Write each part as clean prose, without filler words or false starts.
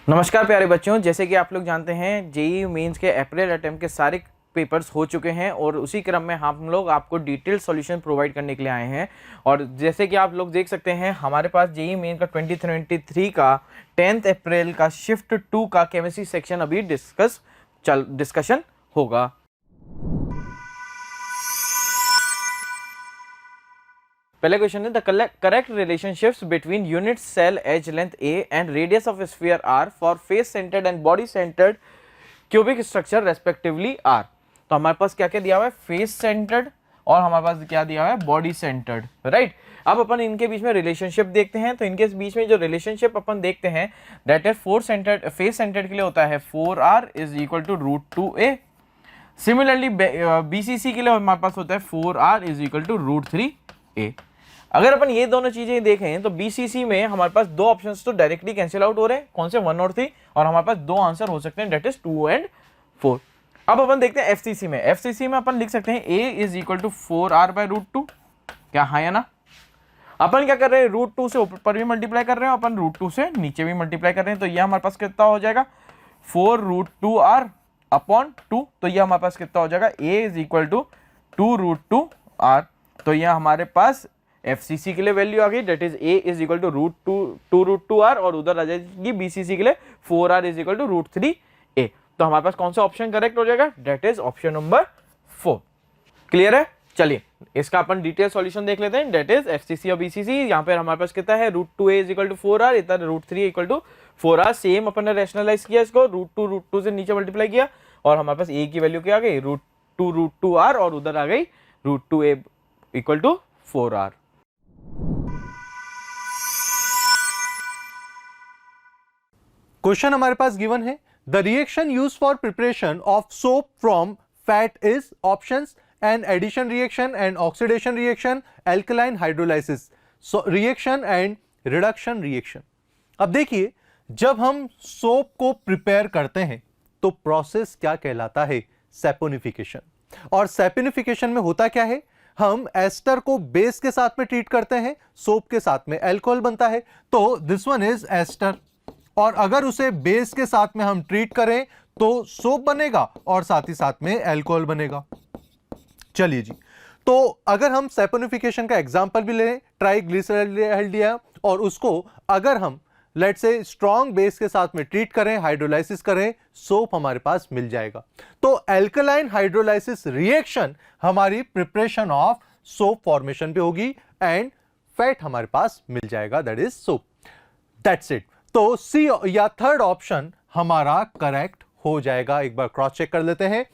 नमस्कार प्यारे बच्चों, जैसे कि आप लोग जानते हैं जेईई मेंस के अप्रैल अटेम्प्ट के सारे पेपर्स हो चुके हैं और उसी क्रम में हम लोग आपको डिटेल सॉल्यूशन प्रोवाइड करने के लिए आए हैं। और जैसे कि आप लोग देख सकते हैं हमारे पास जेईई मेन का 2023 का 10 अप्रैल का शिफ्ट 2 का केमिस्ट्री सेक्शन अभी डिस्कशन होगा। पहले क्वेश्चन है the correct relationships between unit cell edge length a and radius of sphere r for face centred and body centred cubic structure respectively are. तो हमारे पास क्या क्या दिया हुआ है, फेस सेंटर्ड और हमारे पास क्या दिया हुआ है, बॉडी सेंटर्ड, राइट। अब अपन इनके बीच में रिलेशनशिप देखते हैं। तो इनके बीच में जो रिलेशनशिप अपन देखते हैं दैट इज फेस सेंटर्ड के लिए होता है 4r is equal to √2a। Similarly BCC के लिए हमारे पास होता है 4r is equal to √3a। अगर अपन ये दोनों चीजें देखें तो बीसीसी में हमारे पास दो ऑप्शंस तो डायरेक्टली कैंसिल आउट हो रहे हैं, कौन से 1 और 3, और हमारे पास दो आंसर हो सकते हैं दैट इज 2 और 4। अब अपन देखते हैं एफसीसी में। एफसीसी में अपन लिख सकते हैं a is equal to 4r by √2। क्या हाँ या ना? अपन क्या कर रहे हैं, √2 से ऊपर भी मल्टीप्लाई कर रहे हैं, अपन √2 से नीचे भी मल्टीप्लाई कर रहे हैं। तो ये हमारे पास कितना हो जाएगा, 4√2r अपॉन 2। तो ये हमारे पास कितना हो जाएगा, a is equal to 2√2r। तो यह हमारे पास एफसीसी के लिए वैल्यू आ गई that is a is equal to √2r और उधर आ जाएगी बीसीसी के लिए 4r is equal to √3a। तो हमारे पास कौन सा ऑप्शन करेक्ट हो जाएगा, that is option number 4। Clear है? चलिए इसका अपन डिटेल सॉल्यूशन देख लेते हैं दैट इज एफसीसी और बीसीसी। यहाँ पे हमारे पास कितना है, √2a is equal to 4r, इधर √3 इक्वल टू 4r। सेम अपन ने रैशनलाइज किया इसको, √2 से नीचे मल्टीप्लाई किया और हमारे पास a की वैल्यू क्या आ गई, √2r और उधर आ गई √2a equal to 4r। Question हमारे पास गिवन है the reaction use for preparation of soap from fat is options and addition reaction and oxidation reaction, alkaline hydrolysis reaction and reduction reaction. अब देखिए जब हम सोप को प्रिपेयर करते हैं तो प्रोसेस क्या कहलाता है, सैपोनिफिकेशन। और सैपोनिफिकेशन में होता क्या है, हम एस्टर को बेस के साथ में ट्रीट करते हैं, सोप के साथ में अल्कोहल बनता है, तो दिस वन इज एस्टर। और अगर उसे बेस के साथ में हम ट्रीट करें तो सोप बनेगा और साथ ही साथ में अल्कोहल बनेगा। चलिए जी, तो अगर हम सैपोनिफिकेशन का एग्जांपल भी लें, ट्राइग्लिसराइड लिया और उसको अगर हम लेट्स से स्ट्रॉन्ग बेस के साथ में ट्रीट करें, हाइड्रोलाइसिस करें, सोप हमारे पास मिल जाएगा। तो अल्कलाइन हाइड्रोलाइसिस रिएक्शन हमारी प्रिपरेशन ऑफ सोप फॉर्मेशन पे होगी एंड फैट हमारे पास मिल जाएगा, that is soap. That's it. तो सी या थर्ड ऑप्शन हमारा करेक्ट हो जाएगा। एक बार क्रॉस चेक कर लेते हैं।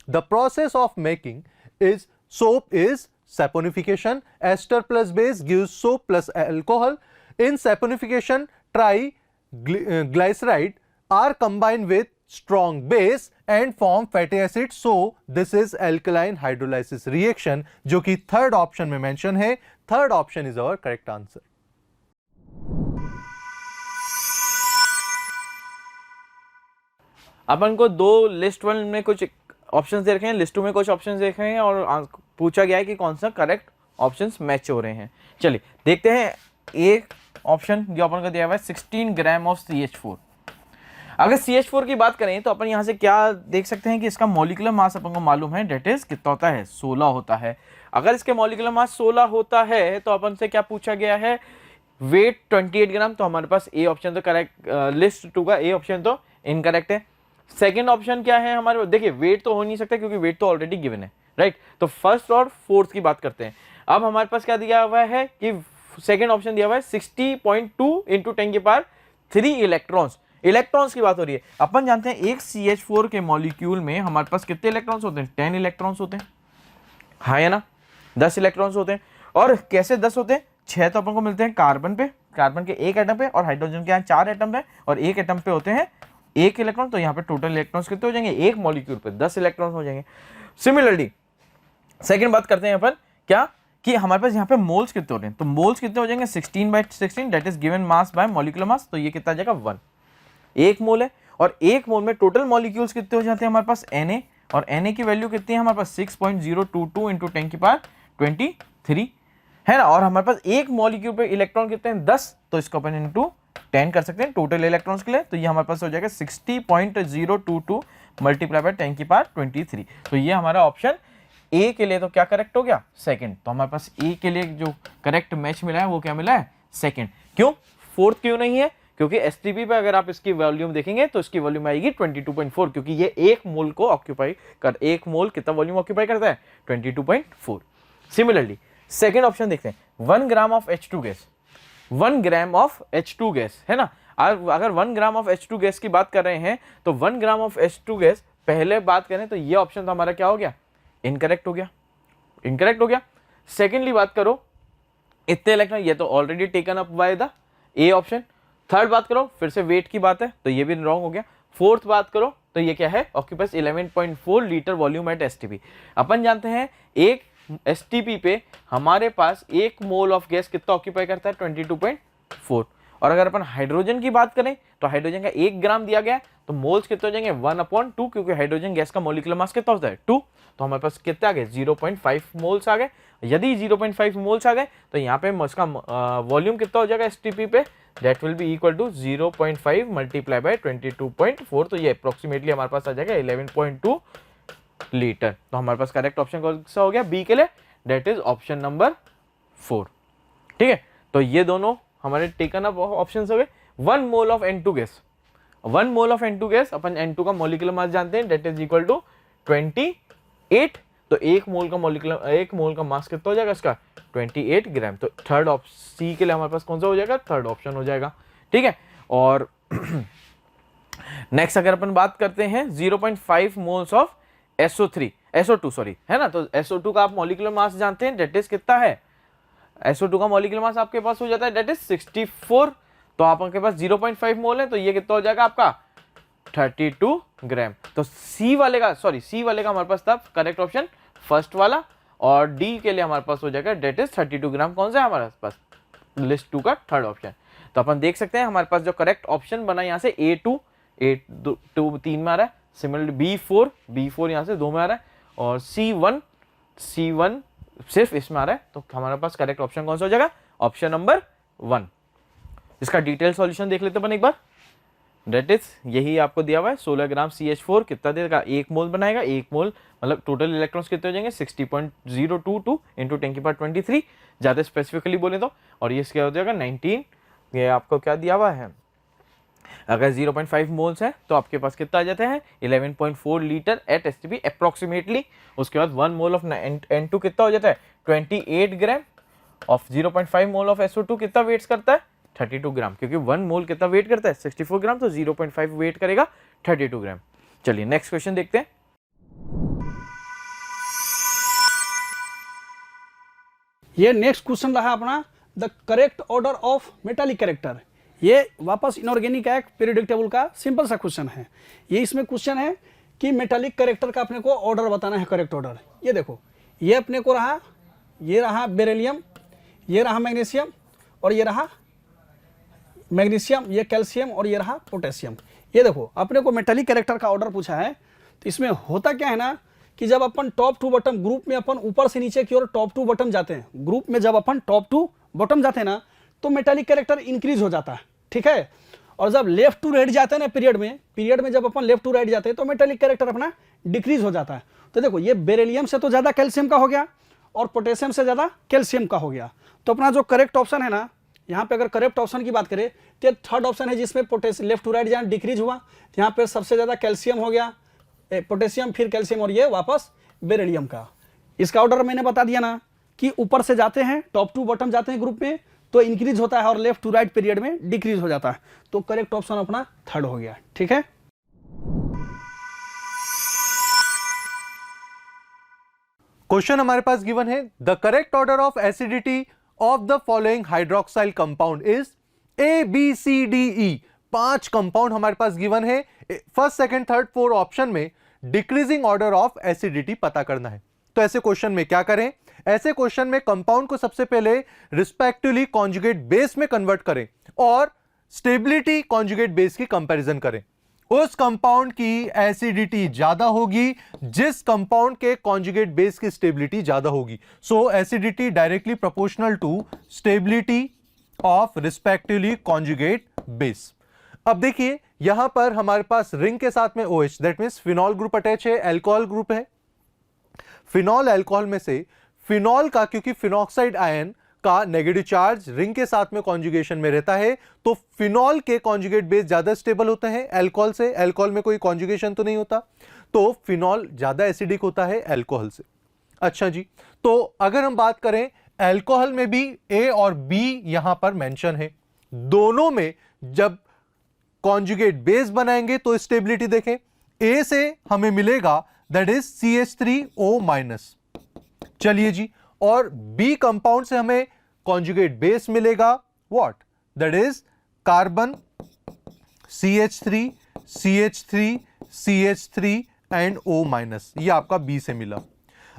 The process of making is soap is saponification, ester plus base gives soap plus alcohol. In saponification triglyceride are combined with strong base and form fatty acid, so this is alkaline hydrolysis reaction जो कि third option में mention है। Third option is our correct answer. अपन को दो list 1 में कुछ options दे रखे हैं, लिस्ट 2 में कुछ ऑप्शंस देख रहे हैं और पूछा गया है कि कौन सा करेक्ट ऑप्शंस मैच हो रहे हैं। चलिए देखते हैं। एक ऑप्शन जो अपन को दिया हुआ है 16 ग्राम ऑफ CH4। अगर CH4 की बात करें तो अपन यहाँ से क्या देख सकते हैं कि इसका मॉलिक्यूलर मास अपन को मालूम है दैट इज कितना होता है, 16 होता है। अगर इसके मॉलिक्यूलर मास 16 होता है तो अपन से क्या पूछा गया है, वेट 28 ग्राम। तो हमारे पास ए ऑप्शन तो करेक्ट, लिस्ट 2 का ए ऑप्शन तो इनकरेक्ट है। सेकेंड ऑप्शन क्या है हमारे, देखिए वेट तो हो नहीं सकता क्योंकि वेट तो ऑलरेडी गिवन है, राइट। तो फर्स्ट और फोर्थ की बात करते हैं। अब हमारे पास क्या दिया हुआ है कि सेकेंड ऑप्शन दिया हुआ है 60.2 इंटू 10 की पावर 3 इलेक्ट्रॉन्स। इलेक्ट्रॉन्स की बात हो रही है। अपन जानते हैं एक CH4 के मॉलिक्यूल में हमारे पास कितने इलेक्ट्रॉन्स होते हैं, 10 इलेक्ट्रॉन्स होते हैं, हाँ या ना, 10 इलेक्ट्रॉन्स होते हैं। और कैसे 10 होते हैं, 6 तो अपन को मिलते हैं कार्बन पे, कार्बन के एक एटम पे, और हाइड्रोजन के यहाँ 4 एटम पे और एक एटम पे होते हैं 1 इलेक्ट्रॉन। तो यहाँ पे टोटल इलेक्ट्रॉन्स कितने हो जाएंगे, एक मॉलिक्यूल पे 10 इलेक्ट्रॉन्स हो जाएंगे। सिमिलरली सेकेंड बात करते हैं अपन क्या कि हमारे पास यहाँ पे मोल्स कितने हो रहे हैं। तो मोल्स कितने हो जाएंगे, 16/16 that is given mass by molecular mass. तो ये कितना आ जाएगा 1, एक मोल है। और एक मोल में टोटल मॉलिक्यूल्स कितने हो जाते हैं हमारे पास, Na, और Na की वैल्यू कितनी है हमारे पास 6.022 इंटू 10 की पावर 23 है ना। और हमारे पास एक मॉलिक्यूल पे इलेक्ट्रॉन कितने हैं, 10। तो इसको अपन इंटू 10 कर सकते हैं टोटल इलेक्ट्रॉन्स के लिए, तो ये हमारे पास हो जाएगा 60.022 मल्टीप्लाई बाय 10 की पावर 23। तो ये हमारा ऑप्शन ए के लिए तो क्या करेक्ट हो गया, सेकंड। तो हमारे पास ए के लिए जो करेक्ट मैच मिला है वो क्या मिला है, सेकंड। क्यों, फोर्थ क्यों नहीं है, क्योंकि एसटीपी पे अगर आप इसकी वॉल्यूम देखेंगे तो इसकी वॉल्यूम आएगी 22.4, क्योंकि ये एक मोल को ऑक्यूपाई कर, एक मोल कितना वॉल्यूम ऑक्यूपाई करता है, 22.4। सिमिलरली सेकंड ऑप्शन देखते हैं, 1 gram of H2 gas, 1 gram of H2 gas है ना। अगर 1 ग्राम ऑफ H2 गैस की बात कर रहे हैं तो 1 ग्राम ऑफ H2 गैस पहले बात करें तो ये ऑप्शन तो हमारा क्या हो गया, इनकरेक्ट हो गया, इनकरेक्ट हो गया। सेकेंडली बात करो इतने इलेक्ट्रॉन, ये तो already taken up by the A option. Third बात करो फिर से वेट की बात है तो ये भी रॉन्ग हो गया। फोर्थ बात करो तो ये क्या है, occupies 11.4 liter volume at STP. अपन जानते हैं एक एसटीपी पे हमारे पास एक मोल ऑफ गैस कितना ऑक्यूपाई करता है, 22.4। और अगर अपन हाइड्रोजन की बात करें तो हाइड्रोजन का 1 ग्राम दिया गया तो मोल्स कितने हो जाएंगे, 1/2, क्योंकि हाइड्रोजन गैस का मॉलिक्यूलर मास कितना होता है, 2। तो हमारे पास कितने आ गए, 0.5 मोल्स आ गए। यदि 0.5 मोल्स आ गए तो यहाँ पे इसका वॉल्यूम कितना हो जाएगा एसटीपी पे, that will be equal to 0.5 multiply by 22.4। तो ये अप्रोक्सीमेटली हमारे पास आ जाएगा 11.2 लीटर। तो हमारे पास करेक्ट ऑप्शन कौन सा हो गया, बी के लिए, दैट इज ऑप्शन नंबर 4। ठीक है, तो ये दोनों हमारे टेकन अप ऑप्शंस हो गए। 1 mole of N2 gas, 1 mole of N2 gas, upon N2 का मॉलिक्यूलर मास जानते हैं, दैट इज इक्वल टू 28। तो एक मोल का मास कितना हो जाएगा इसका, 28 ग्राम। तो थर्ड ऑप्शन सी के लिए हमारे पास कौन सा हो जाएगा, थर्ड ऑप्शन हो जाएगा। ठीक है, और नेक्स्ट अगर अपन बात करते हैं 0.5 मोल्स ऑफ SO2 सॉरी, है ना। तो SO2 का आप मॉलिक्यूलर मास जानते हैं, दैट इज कितना है, SO2 का मॉलिक्यूलर मास आपके पास हो जाता है, दैट इज 64। तो आपके पास 0.5 मोल है तो ये कितना हो जाएगा आपका, 32 ग्राम। तो सी वाले का हमारे पास था करेक्ट ऑप्शन फर्स्ट वाला, और डी के लिए हमारे पास हो जाएगा दैट इज 32 ग्राम। कौन सा है हमारे पास, लिस्ट 2 का थर्ड ऑप्शन। तो अपन देख सकते हैं हमारे पास जो करेक्ट ऑप्शन बना यहाँ से A2 3 में आ रहा है, सिमिलरली B4 यहाँ से 2 में आ रहा है, और C1 सिर्फ इसमें आ रहा है। तो हमारे पास करेक्ट ऑप्शन कौन सा हो जाएगा, ऑप्शन नंबर 1। इसका डिटेल सॉल्यूशन देख लेते हैं अपन एक बार, दैट इज यही आपको दिया हुआ है। 16 ग्राम CH4 कितना देगा, 1 मोल बनाएगा। 1 मोल मतलब टोटल इलेक्ट्रॉन्स कितने हो जाएंगे, 60.022 इंटू 10 की पावर 23 ज़्यादा स्पेसिफिकली बोले तो। और ये क्या हो जाएगा 19, ये आपको क्या दिया हुआ है, अगर 0.5 मोल्स है तो आपके पास कितना आ जाते हैं, 11.4 लीटर एट एसटीपी अप्रोक्सीमेटली। उसके बाद 1 मोल ऑफ N2 कितना हो जाता है, 28 gram of 0.5 mole of SO2 कितना वेट करता है, 32 ग्राम, क्योंकि 1 मोल कितना वेट करता है, 64 ग्राम। तो 0.5 वेट करेगा 32 ग्राम। चलिए नेक्स्ट क्वेश्चन देखते हैं। ये नेक्स्ट क्वेश्चन रहा अपना, the correct order of metallic character. ये वापस इनऑर्गेनिक एक पीरियोडिक टेबल का सिंपल सा क्वेश्चन है। ये इसमें क्वेश्चन है कि मेटालिक कैरेक्टर का अपने को ऑर्डर बताना है, करेक्ट ऑर्डर। ये देखो, ये अपने को रहा, ये रहा बेरिलियम, ये रहा मैग्नीशियम, और ये रहा मैग्नीशियम, ये कैल्शियम, और ये रहा पोटेशियम। ये देखो अपने को मेटालिक कैरेक्टर का ऑर्डर पूछा है। तो इसमें होता क्या है ना कि जब अपन टॉप टू बॉटम ग्रुप में अपन ऊपर से नीचे की ओर टॉप टू बॉटम जाते हैं, ग्रुप में जब अपन टॉप टू बॉटम जाते हैं ना तो मेटालिक कैरेक्टर इंक्रीज हो जाता है। ठीक है, और जब लेफ्ट टू राइट जाते हैं ना पीरियड में जब अपन लेफ्ट टू राइट जाते हैं तो मेटालिक कैरेक्टर अपना डिक्रीज हो जाता है। तो देखो ये बेरिलियम से तो ज्यादा कैल्शियम का हो गया और पोटेशियम से ज्यादा कैल्शियम का हो गया। तो अपना जो करेक्ट ऑप्शन है ना, यहाँ पे अगर करेक्ट ऑप्शन की बात करें तो थर्ड ऑप्शन है जिसमें पोटेशियम लेफ्ट टू राइट जहाँ डिक्रीज हुआ, यहाँ पे सबसे ज्यादा कैल्शियम हो गया, पोटेशियम फिर कैल्शियम, और ये वापस बेरिलियम का। इसका ऑर्डर मैंने बता दिया ना कि ऊपर से जाते हैं, टॉप टू बॉटम जाते हैं ग्रुप में तो इंक्रीज होता है और लेफ्ट टू राइट पीरियड में डिक्रीज हो जाता है। तो करेक्ट ऑप्शन अपना थर्ड हो गया। ठीक है, क्वेश्चन हमारे पास गिवन है, the correct order of acidity of the following hydroxyl compound is ABCDE। 5 compound हमारे पास गिवन है, first second third fourth option में डिक्रीजिंग ऑर्डर ऑफ एसिडिटी पता करना है। तो ऐसे क्वेश्चन में क्या करें, ऐसे क्वेश्चन में कंपाउंड को सबसे पहले रिस्पेक्टिवली कॉन्जुगेट बेस में कन्वर्ट करें और स्टेबिलिटी कॉन्जुगेट बेस की कंपैरिजन करें। उस कंपाउंड की एसिडिटी ज्यादा होगी जिस कंपाउंड के कॉन्जुगेट बेस की स्टेबिलिटी ज्यादा होगी। So acidity directly proportional to stability of respectively conjugate base. अब देखिए यहां पर हमारे पास रिंग के साथ में OH, that means phenol group attach है, अल्कोहल ग्रुप है। फिनॉल अल्कोहल में से फिनॉल का, क्योंकि फिनॉक्साइड आयन का नेगेटिव चार्ज रिंग के साथ में कॉन्जुगेशन में रहता है, तो फिनॉल के कॉन्जुगेट बेस ज्यादा स्टेबल होते हैं अल्कोहल से। अल्कोहल में कोई कॉन्जुगेशन तो नहीं होता, तो फिनॉल ज्यादा एसिडिक होता है अल्कोहल से। अच्छा जी, तो अगर हम बात करें अल्कोहल में भी A और B यहां पर मेंशन है, दोनों में जब कॉन्जुगेट बेस बनाएंगे तो स्टेबिलिटी देखें, A से हमें मिलेगा दैट इज CH3O-। चलिए जी, और B कंपाउंड से हमें कॉन्जुगेट बेस मिलेगा what, that is carbon CH3 CH3 CH3 and O-। ये आपका B से मिला।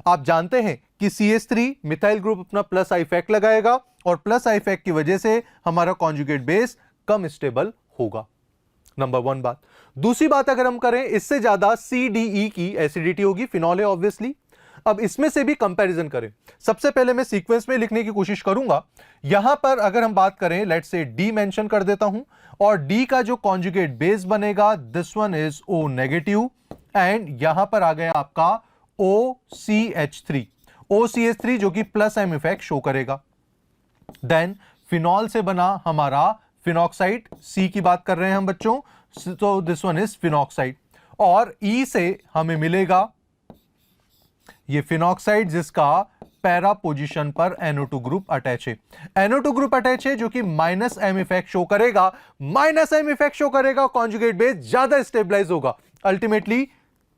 आप जानते हैं कि CH3 मिथाइल ग्रुप अपना प्लस आई इफेक्ट लगाएगा और प्लस आई इफेक्ट की वजह से हमारा कॉन्जुगेट बेस कम स्टेबल होगा। नंबर 1 बात। दूसरी बात अगर हम करें, इससे ज्यादा CDE की एसिडिटी होगी, फिनॉल है ऑब्वियसली। अब इसमें से भी कंपैरिजन करें, सबसे पहले मैं सीक्वेंस में लिखने की कोशिश करूंगा। यहां पर अगर हम बात करें, लेट्स से D मेंशन कर देता हूं, और D का जो कॉन्जुगेट बेस बनेगा this one is O negative, and यहां पर आ गया आपका OCH3 जो कि प्लस एम इफेक्ट शो करेगा। देन फिनॉल से बना हमारा फिनॉक्साइड, C की बात कर रहे हैं हम बच्चों, तो दिस वन इज फिनॉक्साइड, और E से हमें मिलेगा ये फिनॉक्साइड जिसका पैरा पोजीशन पर NO2 ग्रुप अटैच है। NO2 ग्रुप अटैच है जो कि माइनस एम इफेक्ट शो करेगा, माइनस एम इफेक्ट शो करेगा, कॉन्जुगेट बेस ज्यादा स्टेबलाइज होगा, अल्टीमेटली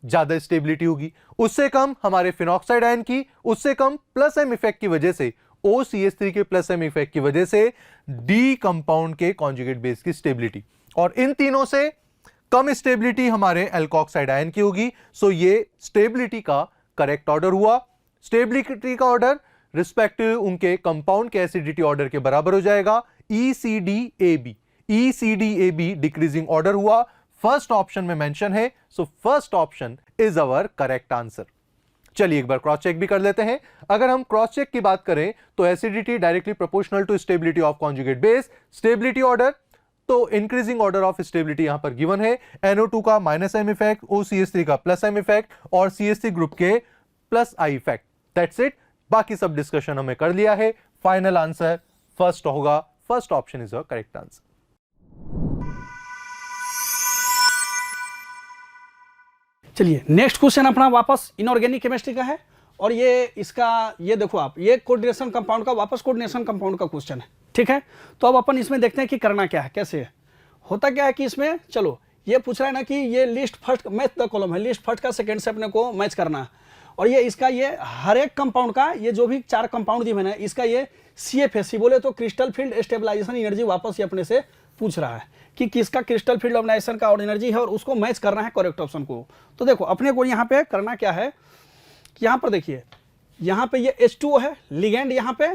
ज्यादा स्टेबिलिटी होगी। उससे कम हमारे फिनॉक्साइड आयन की, उससे कम प्लस एम इफेक्ट की वजह से, OCH3 के प्लस एम इफेक्ट की वजह से D कंपाउंड के कॉन्जुगेट बेस की स्टेबिलिटी, और इन तीनों से कम स्टेबिलिटी हमारे एल्कोक्साइड आयन की होगी। सो ये स्टेबिलिटी का करेक्ट ऑर्डर हुआ। स्टेबिलिटी का ऑर्डर रिस्पेक्टिव उनके कंपाउंड के एसिडिटी ऑर्डर के बराबर हो जाएगा, ECDAB। ECDAB डिक्रीजिंग ऑर्डर हुआ, फर्स्ट ऑप्शन में मेंशन है, सो first option is our correct answer. चलिए एक बार क्रॉस चेक भी कर लेते हैं। अगर हम क्रॉस चेक की बात करें तो acidity directly proportional to stability of conjugate base, stability order तो इंक्रीजिंग ऑर्डर ऑफ स्टेबिलिटी यहां पर गिवन है, NO2 का माइनस एम इफेक्ट, OCH3 का प्लस एम इफेक्ट और CH3 ग्रुप के plus I effect. That's it, बाकी सब डिस्कशन हमें कर लिया है। फाइनल आंसर फर्स्ट होगा, first option is a correct answer. चलिए नेक्स्ट क्वेश्चन अपना वापस इनऑर्गेनिक केमिस्ट्री का है, और ये इसका ये देखो आप, ये कोऑर्डिनेशन कंपाउंड का वापस कोऑर्डिनेशन कंपाउंड का क्वेश्चन है, ठीक है। तो अब अपन इसमें देखते हैं कि करना क्या है, कैसे है। होता क्या है कि इसमें चलो ये पूछ रहा है ना कि ये list first match the column है, लिस्ट फर्स्ट का सेकंड से अपने को मैच करना है, और ये इसका ये हर एक कंपाउंड का ये जो भी 4 कंपाउंड दी मैंने इसका ये CFSC बोले तो क्रिस्टल फील्ड स्टेबलाइजेशन एनर्जी वापस ये अपने से पूछ रहा है कि किसका क्रिस्टल फील्ड ऑर्गेनाइजेशन का और एनर्जी है, और उसको मैच करना है करेक्ट ऑप्शन को। तो देखो अपने को यहाँ पे करना क्या है कि यहाँ पर देखिए, यहाँ पे ये H2O है, लिगेंड यहाँ पे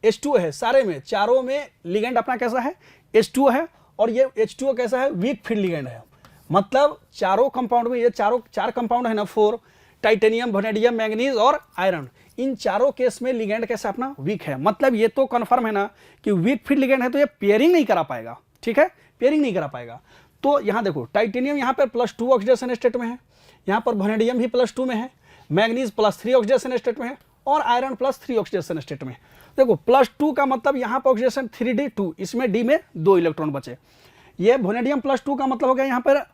H2O है, सारे में चारों में लिगेंड अपना कैसा है H2O है, और ये H2O कैसा है वीक फील्ड लिगेंड है। मतलब चारों कंपाउंड में ये चार कंपाउंड है ना, 4 टाइटेनियम, वैनेडियम, मैंगनीज और आयरन, इन चारों केस में लिगेंड कैसा अपना वीक है। मतलब ये तो कंफर्म है ना कि वीक फील्ड लिगेंड है, तो ये पेयरिंग नहीं करा पाएगा, ठीक है, पेयरिंग नहीं करा पाएगा। तो यहाँ देखो टाइटेनियम यहाँ पर +2 ऑक्सीडेशन स्टेट में है, यहाँ पर वैनेडियम भी +2 में है, मैंगनीज +3 ऑक्सीडेशन स्टेट में है, और आयरन +3 ऑक्सीडेशन स्टेट में। देखो +2 का मतलब यहाँ पर ऑक्सीडेशन 3D2, इसमें D में 2 इलेक्ट्रॉन बचे। ये वैनेडियम +2 का मतलब हो गया यहाँ पर